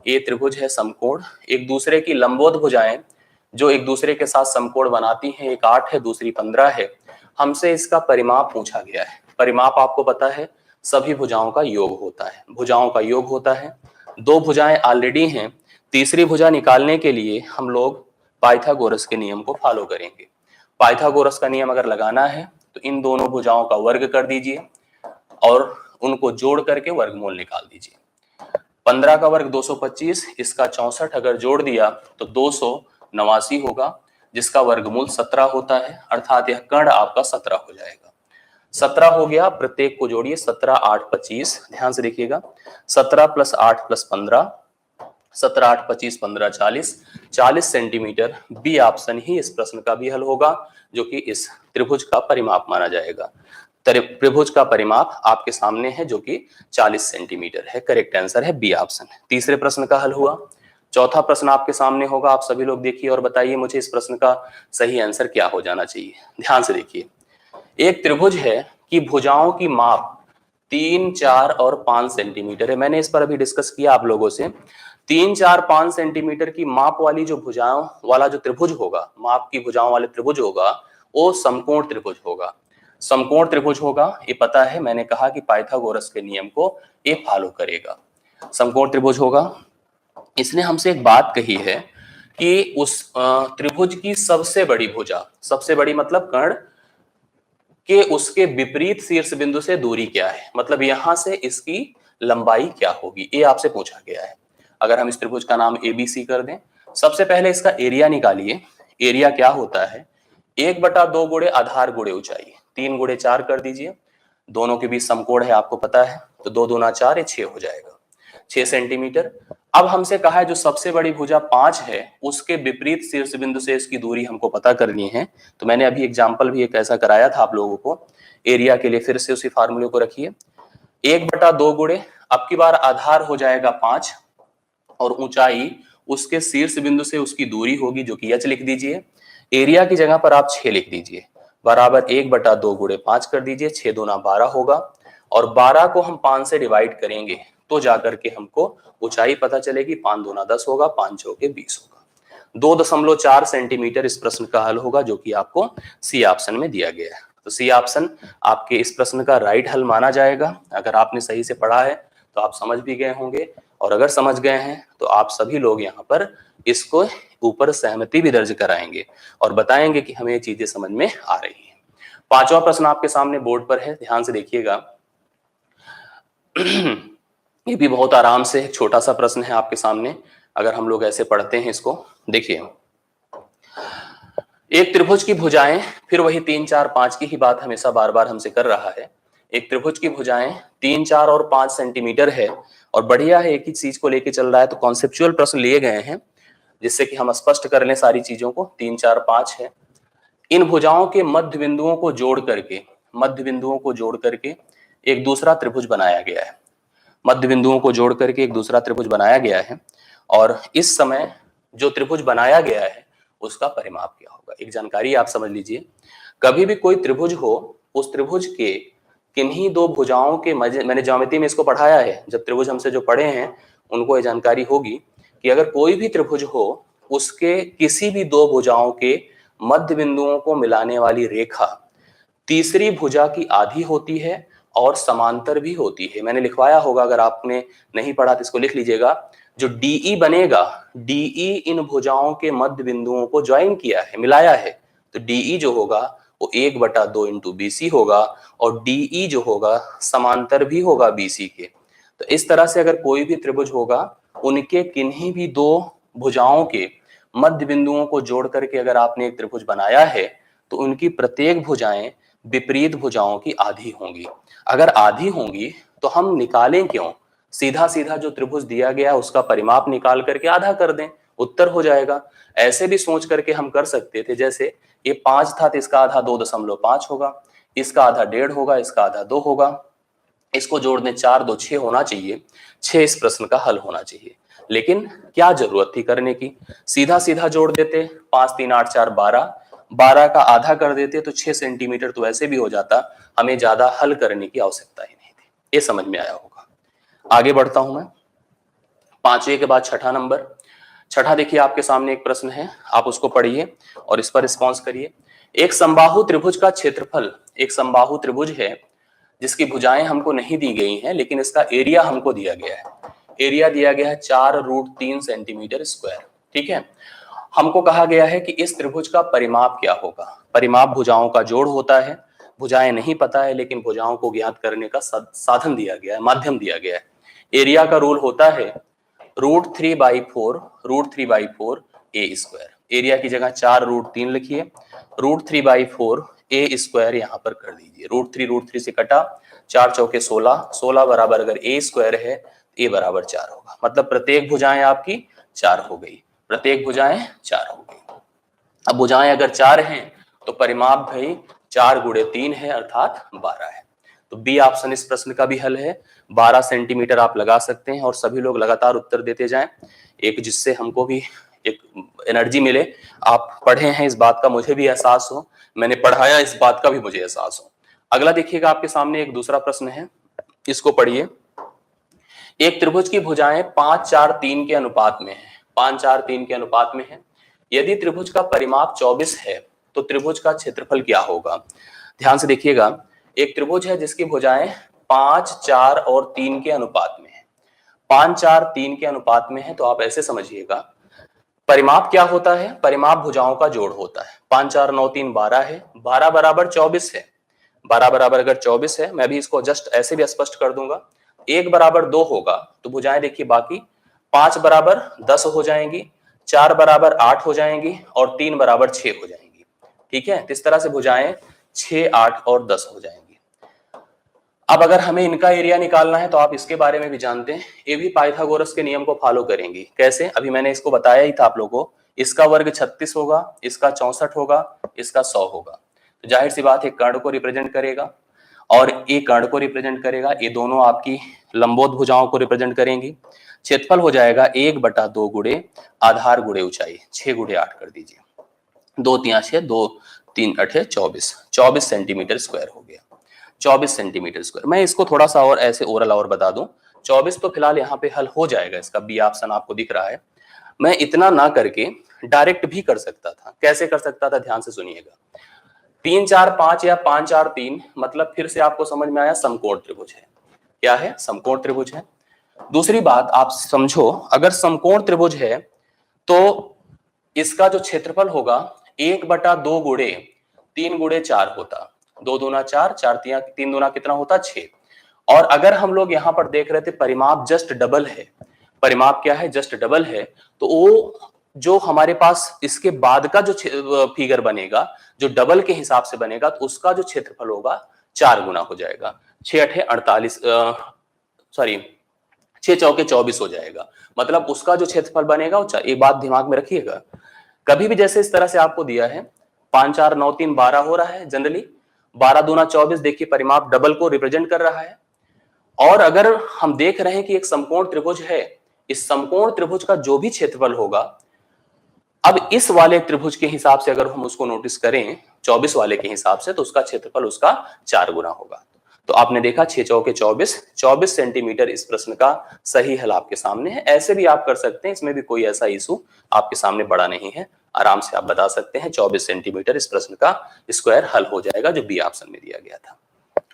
ये त्रिभुज है समकोण, एक दूसरे की लंबवत भुजाएं जो एक दूसरे के साथ समकोण बनाती हैं, एक 8 है, दूसरी 15 है। हमसे इसका परिमाप पूछा गया है। परिमाप आपको पता है, सभी भुजाओं का योग होता है। भुजाओं का योग होता है। दो भुजाएं ऑलरेडी हैं, तीसरी भुजा निकालने के लिए हम लोग पाइथागोरस के नियम को फॉलो करेंगे। पाइथागोरस का नियम अगर लगाना है तो इन दोनों भुजाओं का वर्ग कर दीजिए और उनको जोड़ करके वर्गमूल निकाल दीजिए। 15 का वर्ग 225, इसका 64 अगर जोड़ दिया तो 289 होगा, जिसका वर्गमूल 17 होता है, अर्थात यह कर्ण आपका 17 हो जाएगा। 17 हो गया, प्रत्येक को जोड़िए, 17 8 25, ध्यान से देखिएगा, 17 + 8 + 15, 17 8 25 15 40 सेंटीमीटर। बी ऑप्शन ही इस प्रश्न का भी हल होगा, जो कि इस त्रिभुज का परिमाप माना जाएगा। त्रिभुज का परिमाप आपके सामने है, जो कि 40 सेंटीमीटर है। करेक्ट आंसर है बी ऑप्शन। तीसरे प्रश्न का हल हुआ। चौथा प्रश्न आपके सामने होगा, आप सभी लोग देखिए और बताइए मुझे इस प्रश्न का सही आंसर क्या हो जाना चाहिए। ध्यान से देखिए, एक त्रिभुज है कि भुजाओं की माप 3 4 और 5 सेंटीमीटर है। मैंने इस पर अभी डिस्कस किया आप लोगों से। 3 4 5 सेंटीमीटर की माप वाली जो भुजाओं वाला जो त्रिभुज होगा, माप की भुजाओं वाले त्रिभुज होगा, वो समकोण त्रिभुज होगा। समकोण त्रिभुज होगा, ये पता है, मैंने कहा कि पाइथागोरस के नियम को ये फॉलो करेगा। समकोण त्रिभुज होगा। इसने हमसे एक बात कही है कि उस त्रिभुज की सबसे बड़ी भुजा, सबसे बड़ी मतलब कर्ण के उसके विपरीत शीर्ष बिंदु से दूरी क्या है, मतलब यहां से इसकी लंबाई क्या होगी, ये आपसे पूछा गया है। अगर हम इस त्रिभुज का नाम ABC कर दें, सबसे पहले इसका एरिया निकालिए। एरिया क्या होता है, 1/2 गुणे आधार गुणे ऊंचाई, 3 गुणे 4 कर दीजिए। दोनों के बीच समकोण है, आपको पता है, तो 2 दूना 4, ये 6 हो जाएगा, 6 सेंटीमीटर। अब हमसे कहा है जो सबसे बड़ी भुजा 5 है, उसके विपरीत शीर्ष बिंदु से इसकी दूरी हमको पता करनी है। तो मैंने अभी एग्जाम्पल भी एक ऐसा कराया था आप लोगों को एरिया के लिए, फिर से उसी फार्मूले को रखिए। 1/2 गुणे, अब की बार आधार हो जाएगा 5 और ऊंचाई उसके शीर्ष बिंदु से उसकी दूरी होगी, जो कि h लिख दीजिए। एरिया की जगह पर आप 6 लिख दीजिए, बराबर 1/2 गुणे 5 कर दीजिए, 6 दूना 12 होगा, और 12 को हम 5 से डिवाइड करेंगे तो जाकर के हमको ऊंचाई पता चलेगी। 5 दूना 10 होगा, 5 चौके 20 होगा। 2.4 सेंटीमीटर इस प्रश्न का हल होगा, जो कि आपको सी ऑप्शन में दिया गया है। तो सी ऑप्शन आपके इस प्रश्न का राइट हल माना जाएगा। अगर आपने सही से पढ़ा है तो आप समझ भी गए होंगे, और अगर समझ गए हैं तो आप सभी लोग यहाँ पर इसको ऊपर सहमति भी दर्ज कराएंगे और बताएंगे कि हमें ये चीजें समझ में आ रही है। पांचवा प्रश्न आपके सामने बोर्ड पर है, ध्यान से देखिएगा। ये भी बहुत आराम से एक छोटा सा प्रश्न है आपके सामने, अगर हम लोग ऐसे पढ़ते हैं इसको। देखिए, एक त्रिभुज की भुजाएं, फिर वही 3 4 5 की ही बात हमेशा बार बार हमसे कर रहा है। एक त्रिभुज की भुजाएं 3 4 और 5 सेंटीमीटर है, और बढ़िया है, एक ही चीज को लेके चल रहा है, तो कॉन्सेप्चुअल प्रश्न लिए गए हैं जिससे कि हम स्पष्ट कर लें सारी चीजों को। 3 4 5 है। इन भुजाओं के मध्य बिंदुओं को जोड़ करके, मध्य बिंदुओं को जोड़ करके एक दूसरा त्रिभुज बनाया गया है। मध्य बिंदुओं को जोड़ करके एक दूसरा त्रिभुज बनाया गया है, और इस समय जो त्रिभुज बनाया गया है उसका परिमाप क्या होगा। एक जानकारी आप समझ लीजिए, कभी भी कोई त्रिभुज हो, उस त्रिभुज के किन्हीं दो भुजाओं के मैंने ज्योमेट्री में इसको पढ़ाया है, जब त्रिभुज हमसे जो पढ़े हैं उनको ये जानकारी होगी कि अगर कोई भी त्रिभुज हो, उसके किसी भी दो भुजाओं के मध्य बिंदुओं को मिलाने वाली रेखा तीसरी भुजा की आधी होती है और समांतर भी होती है। मैंने लिखवाया होगा, अगर आपने नहीं पढ़ा तो इसको लिख लीजिएगा। जो DE बनेगा, DE इन भुजाओं के मध्य बिंदुओं को ज्वाइन किया है, मिलाया है, तो DE जो होगा वो 1/2 इंटू BC होगा, और DE जो होगा समांतर भी होगा BC के। तो इस तरह से अगर कोई भी त्रिभुज होगा, उनके किन्हीं भी दो भुजाओं के मध्य बिंदुओं को जोड़ करके अगर आपने एक त्रिभुज बनाया है, तो उनकी प्रत्येक भुजाएं विपरीत भुजाओं की आधी होंगी। अगर आधी होंगी तो हम निकालें क्यों, सीधा सीधा जो त्रिभुज दिया गया उसका परिमाप निकाल करके आधा कर दें, उत्तर हो जाएगा। ऐसे भी सोच करके हम कर सकते थे, जैसे ये 5 था तो इसका आधा 2.5 होगा, इसका आधा 1.5 होगा, इसका आधा 2 होगा, इसको जोड़ दें 4 2 6 होना चाहिए, 6 इस प्रश्न का हल होना चाहिए। लेकिन क्या जरूरत थी करने की, सीधा सीधा जोड़ देते, 5 3 8 4 12, 12 का आधा कर देते तो 6 सेंटीमीटर तो ऐसे भी हो जाता, हमें ज्यादा हल करने की आवश्यकता ही नहीं थी। ये समझ में आया होगा। आगे बढ़ता हूं मैं, पांचवे के बाद छठा नंबर। छठा देखिए आपके सामने एक प्रश्न है, आप उसको पढ़िए और इस पर रिस्पॉन्स करिए। एक समबाहु त्रिभुज का क्षेत्रफल, एक समबाहु त्रिभुज है जिसकी भुजाएं हमको नहीं दी गई हैं, लेकिन इसका एरिया हमको दिया गया है। एरिया दिया गया है 4√3 सेंटीमीटर स्क्वायर, ठीक है। हमको कहा गया है कि इस त्रिभुज का परिमाप क्या होगा। परिमाप भुजाओं का जोड़ होता है, भुजाएं नहीं पता है, लेकिन भुजाओं को ज्ञात करने का साधन दिया गया है, माध्यम दिया गया है। एरिया का रूल होता है √3/4 ए स्क्वायर। एरिया की जगह 4√3 लिखिए, √3/4 ए स्क्वायर यहां पर कर दीजिए। √3 से कटा, 4 चौके 16, 16 बराबर अगर ए स्क्वायर है, ए बराबर 4 होगा। मतलब प्रत्येक भुजाएं आपकी 4 हो गई, प्रत्येक भुजाएं 4 हो गई। अब भुजाएं अगर 4 हैं तो परिमाप भाई 4 × 3 है, अर्थात 12 है। तो बी ऑप्शन इस प्रश्न का भी हल है। 12 सेंटीमीटर आप लगा सकते हैं और सभी लोग लगातार उत्तर देते जाएं, एक जिससे हमको भी एक एनर्जी मिले। आप पढ़े हैं इस बात का मुझे भी एहसास हो, मैंने पढ़ाया इस बात का भी मुझे एहसास हो। अगला देखिएगा, आपके सामने एक दूसरा प्रश्न है, इसको पढ़िए। एक त्रिभुज की भुजाएं 5, 4, 3 के अनुपात में है। 5, 4, 3 के अनुपात में है। यदि त्रिभुज का परिमाप 24 है तो त्रिभुज का क्षेत्रफल क्या होगा? ध्यान से देखिएगा, एक त्रिभुज है जिसकी भुजाएं 5, 4 और 3 के अनुपात में है। 5, 4, 3 के अनुपात में है तो आप ऐसे समझिएगा, परिमाप क्या होता है? परिमाप भुजाओं का जोड़ होता है। 5, 4, 9, 3 12 है, 12 बराबर 24 है। 12 बराबर अगर 24 है, मैं भी इसको जस्ट ऐसे भी स्पष्ट कर दूंगा, 1 बराबर 2 होगा तो भुजाएं देखिए बाकी 5 बराबर 10 हो जाएंगी, 4 बराबर 8 हो जाएंगी और 3 बराबर 6 हो जाएंगी। ठीक है, इस तरह से भुजाएं 6, 8 और 10 हो जाएंगी। अब अगर हमें इनका एरिया निकालना है तो आप इसके बारे में भी जानते हैं, ये भी पाइथागोरस के नियम को फॉलो करेंगी। कैसे? अभी मैंने इसको बताया ही था आप लोगों को, इसका वर्ग 36 होगा, इसका 64 होगा, इसका 100 होगा। तो जाहिर सी बात है कर्ण को रिप्रेजेंट करेगा और ये कर्ण को रिप्रेजेंट करेगा, ये दोनों आपकी लंबोत भुजाओं को रिप्रेजेंट करेंगी। क्षेत्रफल हो जाएगा 1/2 गुणे आधार गुणे ऊंचाई, 6 × 8 कर दीजिए, 2 × 6 2 3 8 24, 24 सेंटीमीटर स्क्वायर हो गया। 24 सेंटीमीटर स्क्वायर। मैं इसको थोड़ा सा और ऐसे ओरल और बता दूं, 24 तो फिलहाल यहाँ पे हल हो जाएगा, इसका बी ऑप्शन आपको दिख रहा है। मैं इतना ना करके डायरेक्ट भी कर सकता था। कैसे कर सकता था? ध्यान से सुनिएगा। 3, 4, 5 या 5, 4, 3 मतलब फिर से आपको समझ में आया, समकोण त्रिभुज है। क्या है? समकोण त्रिभुज है। दूसरी बात आप समझो, अगर समकोण त्रिभुज है तो इसका जो क्षेत्रफल होगा 1/2 गुणे 3 × 4 होता, 2 दूना 4, 4 3 दूना कितना होता? 6। और अगर हम लोग यहाँ पर देख रहे थे परिमाप जस्ट डबल है, परिमाप क्या है? जस्ट डबल है, तो वो जो हमारे पास इसके बाद का जो फिगर बनेगा, जो डबल के हिसाब से बनेगा, तो उसका जो क्षेत्रफल होगा 4 गुना हो जाएगा। 6 8 48, सॉरी 6 चौके 24 हो जाएगा। मतलब उसका जो क्षेत्रफल बनेगा वो, एक बात दिमाग में रखिएगा, कभी भी जैसे इस तरह से आपको दिया है 5, 4, 9, 3 12 हो रहा है, जनरली 12 दूना 24, देखिए परिमाप डबल को रिप्रेजेंट कर रहा है। और अगर हम देख रहे हैं कि एक समकोण त्रिभुज है, इस समकोण त्रिभुज का जो भी क्षेत्रफल होगा, अब इस वाले त्रिभुज के हिसाब से अगर हम उसको नोटिस करें 24 वाले के हिसाब से, तो उसका क्षेत्रफल उसका 4 गुना होगा। तो आपने देखा 6 चौके 24, 24 सेंटीमीटर इस प्रश्न का सही हल आपके सामने है। ऐसे भी आप कर सकते हैं, इसमें भी कोई ऐसा इशू आपके सामने बड़ा नहीं है, आराम से आप बता सकते हैं 24 सेंटीमीटर इस प्रश्न का स्क्वायर हल हो जाएगा, जो बी ऑप्शन में दिया गया था।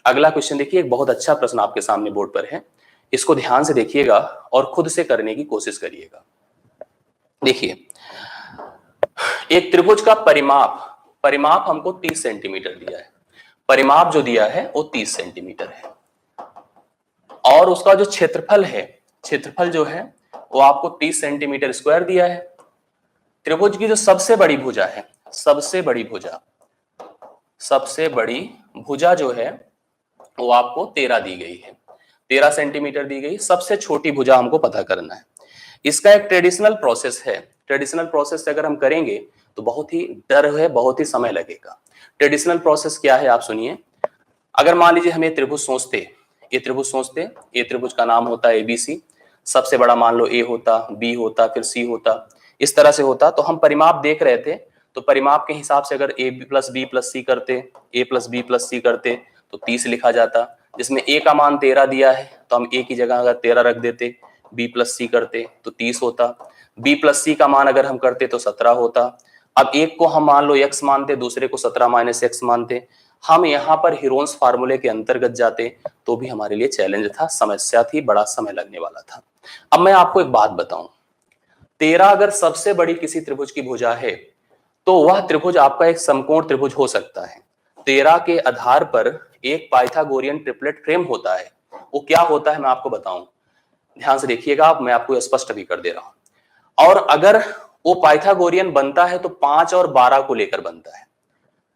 अगला क्वेश्चन देखिए, एक बहुत अच्छा प्रश्न आपके सामने बोर्ड पर है, इसको ध्यान से देखिएगा और खुद से करने की कोशिश करिएगा। देखिए, एक त्रिभुज का परिमाप हमको 30 सेंटीमीटर दिया है, परिमाप जो दिया है वो 30 सेंटीमीटर है, और उसका जो क्षेत्रफल है, क्षेत्रफल जो है वो आपको 30 सेंटीमीटर स्क्वायर दिया है। त्रिभुज की जो सबसे बड़ी भुजा है, सबसे बड़ी भुजा जो है वो आपको 13 दी गई है, 13 सेंटीमीटर दी गई। सबसे छोटी भुजा हमको पता करना है। इसका एक ट्रेडिशनल प्रोसेस है, ट्रेडिशनल प्रोसेस से अगर हम करेंगे तो बहुत ही डर है, बहुत ही समय लगेगा। ट्रेडिशनल प्रोसेस क्या है आप सुनिए। अगर मान लीजिए हम ये त्रिभुज सोचते, ये त्रिभुज का नाम होता है ABC, सबसे बड़ा मान लो A होता, B होता, फिर C होता, इस तरह से होता। तो हम परिमाप देख रहे थे, तो परिमाप के हिसाब से अगर A + B + C करते, A + B + C करते तो 30 लिखा जाता। जिसमें A का मान 13 दिया है तो हम A की जगह अगर 13 रख देते, B + C करते तो 30 होता। B + C का मान अगर हम करते तो 17 होता। अब एक को हम मान लो x मानते, दूसरे को 17 - x मानते। हम यहाँ पर हीरोन्स फार्मूले के अंतर्गत जाते तो भी हमारे लिए चैलेंज था, समस्या थी, बड़ा समय लगने वाला था। अब मैं आपको एक बात बताऊं, 13 अगर सबसे बड़ी किसी त्रिभुज की भुजा है तो वह त्रिभुज आपका एक समकोण त्रिभुज हो सकता है। 13 के आधार पर एक पाइथागोरियन ट्रिपलेट फ्रेम होता है। वो क्या होता है मैं आपको बताऊं। ध्यान से देखिएगा आप, मैं आपको स्पष्ट भी कर दे रहा हूं। और अगर वो पाइथागोरियन बनता है तो 5 और 12 को लेकर बनता है।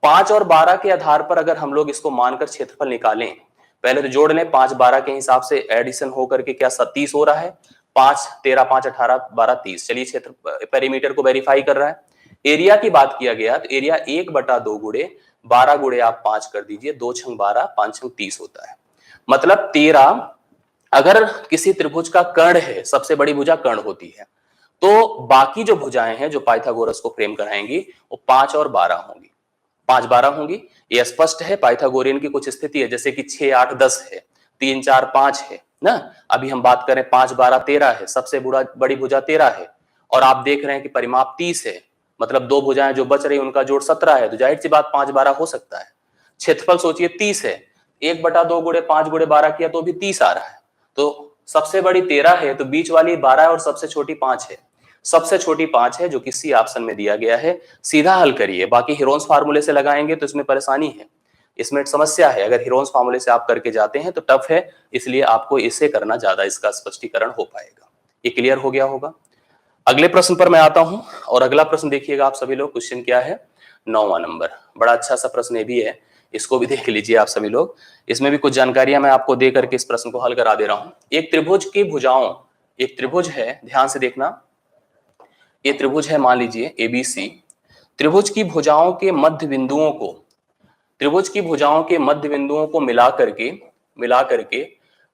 5 और 12 के आधार पर अगर हम लोग इसको मानकर क्षेत्रफल निकालें, पहले तो जोड़ लें, 5 12 के हिसाब से एडिशन होकर के क्या 30 हो रहा है, 5 13 5 18 12 30। चलिए क्षेत्र पेरीमीटर को वेरीफाई कर रहा है। एरिया की बात किया गया तो एरिया 1/2 गुणे 12 गुणे आप 5 कर दीजिए, 2 छंग 12 5 छंग 30 होता है। मतलब 13 अगर किसी त्रिभुज का कर्ण है, सबसे बड़ी भुजा कर्ण होती है, तो बाकी जो भुजाएं हैं जो पाइथागोरस को फ्रेम कराएंगी वो 5 और 12 होंगी। 5 12 होंगी, ये स्पष्ट है। पाइथागोरियन की कुछ स्थिति है, जैसे कि 6 8 10 है, 3 4 5 है ना। अभी हम बात करें 5 12 13 है, सबसे बड़ी भुजा 13 है, और आप देख रहे हैं कि परिमाप 30 है, मतलब दो भुजाएं जो बच रही उनका जोड़ 17 है, तो जाहिर सी बात 5 12 हो सकता है। क्षेत्रफल सोचिए 30 है, 1/2 गुणे 5 गुणे 12 किया तो भी 30 आ रहा है। तो सबसे बड़ी 13 है, तो बीच वाली 12 है और सबसे छोटी 5 है। सबसे छोटी 5 है जो कि सी ऑप्शन में दिया गया है। सीधा हल करिए, बाकी हीरोन्स फार्मूले से लगाएंगे तो इसमें परेशानी है, इसमें एक समस्या है। अगर हीरोन्स फार्मूले से आप करके जाते हैं तो टफ है, इसलिए आपको इससे करना ज्यादा इसका स्पष्टीकरण हो पाएगा। ये क्लियर हो गया होगा। अगले प्रश्न पर मैं आता हूं, और अगला प्रश्न देखिएगा आप सभी लोग। क्वेश्चन क्या है, 9वां नंबर। बड़ा अच्छा सा प्रश्न ये भी है, इसको भी देख लीजिए आप सभी लोग। इसमें भी कुछ जानकारियां मैं आपको दे करके इस प्रश्न को हल करा दे रहा हूं। एक त्रिभुज की भुजाओं, एक त्रिभुज है, ध्यान से देखना, ये त्रिभुज है, मान लीजिए एबीसी। त्रिभुज की भुजाओं के मध्य बिंदुओं को, त्रिभुज की भुजाओं के मध्य बिंदुओं को मिला करके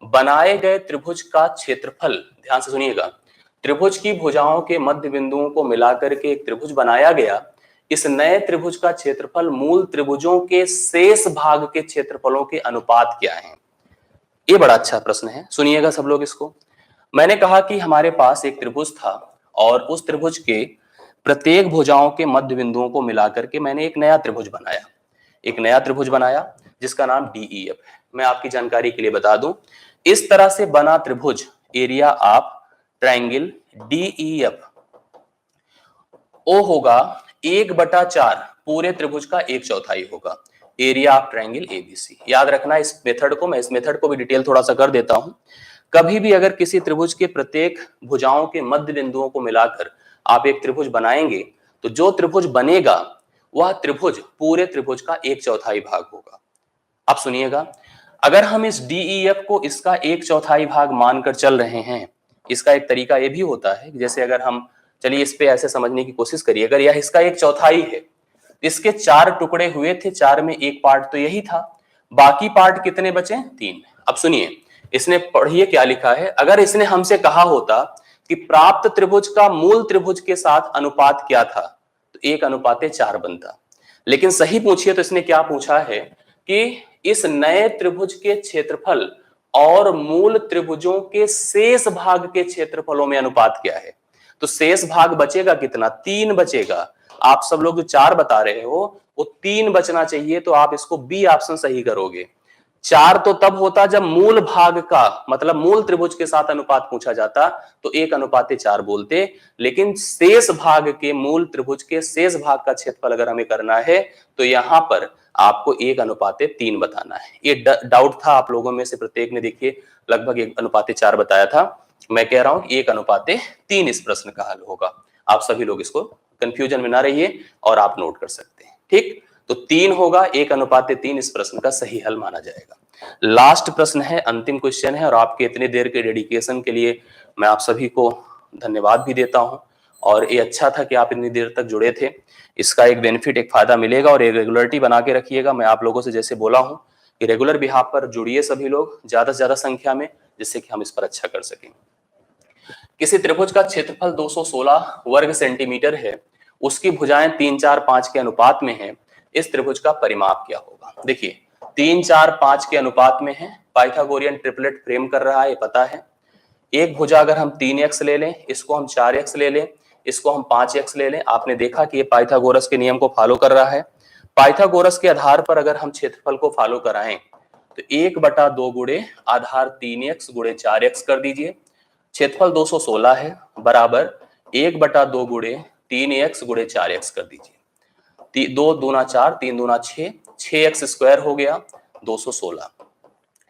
बनाए गए त्रिभुज का क्षेत्रफल, ध्यान से सुनिएगा, त्रिभुज की भुजाओं के मध्य बिंदुओं को मिलाकर के एक त्रिभुज बनाया गया। इस नए त्रिभुज का क्षेत्रफल मूल त्रिभुजों के शेष भाग के क्षेत्रफलों के अनुपात क्या है। ये बड़ा अच्छा प्रश्न है, सुनिएगा सब लोग इसको। मैंने कहा कि हमारे पास एक त्रिभुज था और उस त्रिभुज के प्रत्येक भुजाओं के मध्य बिंदुओं को मिलाकर के मैंने एक नया त्रिभुज बनाया, एक नया त्रिभुज बनाया जिसका नाम डीईएफ है। मैं आपकी जानकारी के लिए बता दूं, इस तरह से बना त्रिभुज, एरिया ऑफ ट्रायंगल डीईएफ, ओ होगा 1/4 पूरे त्रिभुज का 1/4 होगा एरिया ऑफ ट्रायंगल एबीसी। याद रखना इस मेथड को, मैं इस मेथड को भी डिटेल थोड़ा सा कर देता हूं। कभी भी अगर किसी त्रिभुज के प्रत्येक भुजाओं के मध्य बिंदुओं को मिलाकर आप एक त्रिभुज बनाएंगे, तो जो त्रिभुज बनेगा वह त्रिभुज पूरे त्रिभुज का 1/4 भाग होगा। अब सुनिएगा, अगर हम इस डीईएफ को इसका 1/4 भाग मानकर चल रहे हैं, इसका एक तरीका यह भी होता है, जैसे अगर हम, चलिए इस पे ऐसे समझने की कोशिश करिए, अगर यह इसका 1/4 है, इसके 4 टुकड़े हुए थे, 4 में एक पार्ट तो यही था, बाकी पार्ट कितने बचे, 3। अब सुनिए, इसने, पढ़िए क्या लिखा है। अगर इसने हमसे कहा होता कि प्राप्त त्रिभुज का मूल त्रिभुज के साथ अनुपात क्या था, तो 1/4 बनता। लेकिन सही पूछिए तो इसने क्या पूछा है कि इस नए त्रिभुज के क्षेत्रफल और मूल त्रिभुजों के शेष भाग के क्षेत्रफलों में अनुपात क्या है। तो शेष भाग बचेगा कितना, 3 बचेगा। आप सब लोग जो 4 बता रहे हो वो 3 बचना चाहिए, तो आप इसको बी ऑप्शन सही करोगे। 4 तो तब होता जब मूल भाग का, मतलब मूल त्रिभुज के साथ अनुपात पूछा जाता तो 1/4 बोलते, लेकिन शेष भाग के, मूल त्रिभुज के शेष भाग का क्षेत्रफल अगर हमें करना है तो यहां पर आपको 1/3 बताना है। ये डाउट था आप लोगों में से प्रत्येक ने, देखिए लगभग 1/4 बताया था। मैं कह रहा हूं कि 1/3 इस प्रश्न का हल होगा। आप सभी लोग इसको कंफ्यूजन में ना रहिए और आप नोट कर सकते हैं, ठीक। तो 3 होगा, 1/3 इस प्रश्न का सही हल माना जाएगा। लास्ट प्रश्न है, अंतिम क्वेश्चन है, और आपके इतने देर के डेडिकेशन के लिए मैं आप सभी को धन्यवाद भी देता हूं। और ये अच्छा था कि आप इतनी देर तक जुड़े थे, इसका एक बेनिफिट, एक फायदा मिलेगा, और एक रेगुलरिटी बना के रखिएगा। मैं आप लोगों से जैसे बोला हूं कि रेगुलर बिहाफ पर जुड़िए सभी लोग ज्यादा से ज्यादा संख्या में, जिससे कि हम इस पर अच्छा कर सकें। किसी त्रिभुज का क्षेत्रफल 216 वर्ग सेंटीमीटर है, उसकी भुजाएं 3 4 5 के अनुपात में है, इस त्रिभुज का परिमाप क्या होगा। देखिए 3 4 5 के अनुपात में है, पाइथागोरियन ट्रिपलेट फ्रेम कर रहा है, ये पता है। एक भुजा अगर हम 3x ले लें, इसको हम 4x ले लें, इसको हम 5x ले लें, आपने देखा कि ये पाइथागोरस के नियम को फॉलो कर रहा है। पाइथागोरस के आधार पर अगर हम क्षेत्रफल को फॉलो कराएं तो 1/2 गुणे आधार 3x गुणे 4x कर दीजिए। क्षेत्रफल 216 है, बराबर 1/2 गुणे 3x गुणे 4x कर दीजिए। 2 दूना 4, 3 दूना 6, 6x स्क्वायर हो गया 216।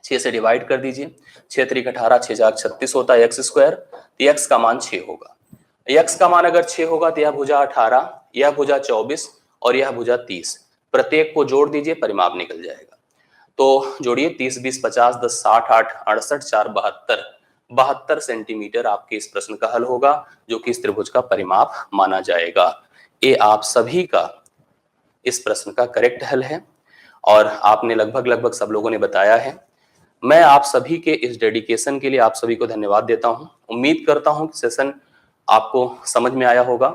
6 से डिवाइड कर दीजिए, 6 3 18, 6 4 36 होता है x स्क्वायर, तो x का मान 6 होगा। x का मान अगर 6 होगा तो यह भुजा 18, यह भुजा 24 और यह भुजा 30, प्रत्येक को जोड़ दीजिए, परिमाप निकल जाएगा। तो जोड़िए 30 20 50 10 60 8 68 4 72, 72 सेंटीमीटर आपके इस प्रश्न का हल होगा, जो कि इस त्रिभुज का परिमाप माना जाएगा। ये आप सभी का इस प्रश्न का करेक्ट हल है और आपने लगभग सब लोगों ने बताया है। मैं आप सभी के इस डेडिकेशन के लिए आप सभी को धन्यवाद देता हूं। उम्मीद करता हूं कि सेशन आपको समझ में आया होगा।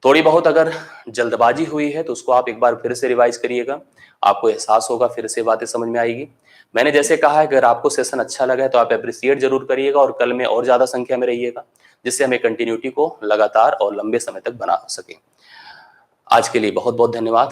थोड़ी बहुत अगर जल्दबाजी हुई है तो उसको आप एक बार फिर से रिवाइज करिएगा, आपको एहसास होगा, फिर से बातें समझ में आएगी। मैंने जैसे कहा है, अगर आपको सेशन अच्छा लगा है तो आप अप्रिशिएट जरूर करिएगा और कल में और ज्यादा संख्या में रहिएगा, जिससे हमें कंटिन्यूटी को लगातार और लंबे समय तक बना सके। आज के लिए बहुत बहुत धन्यवाद।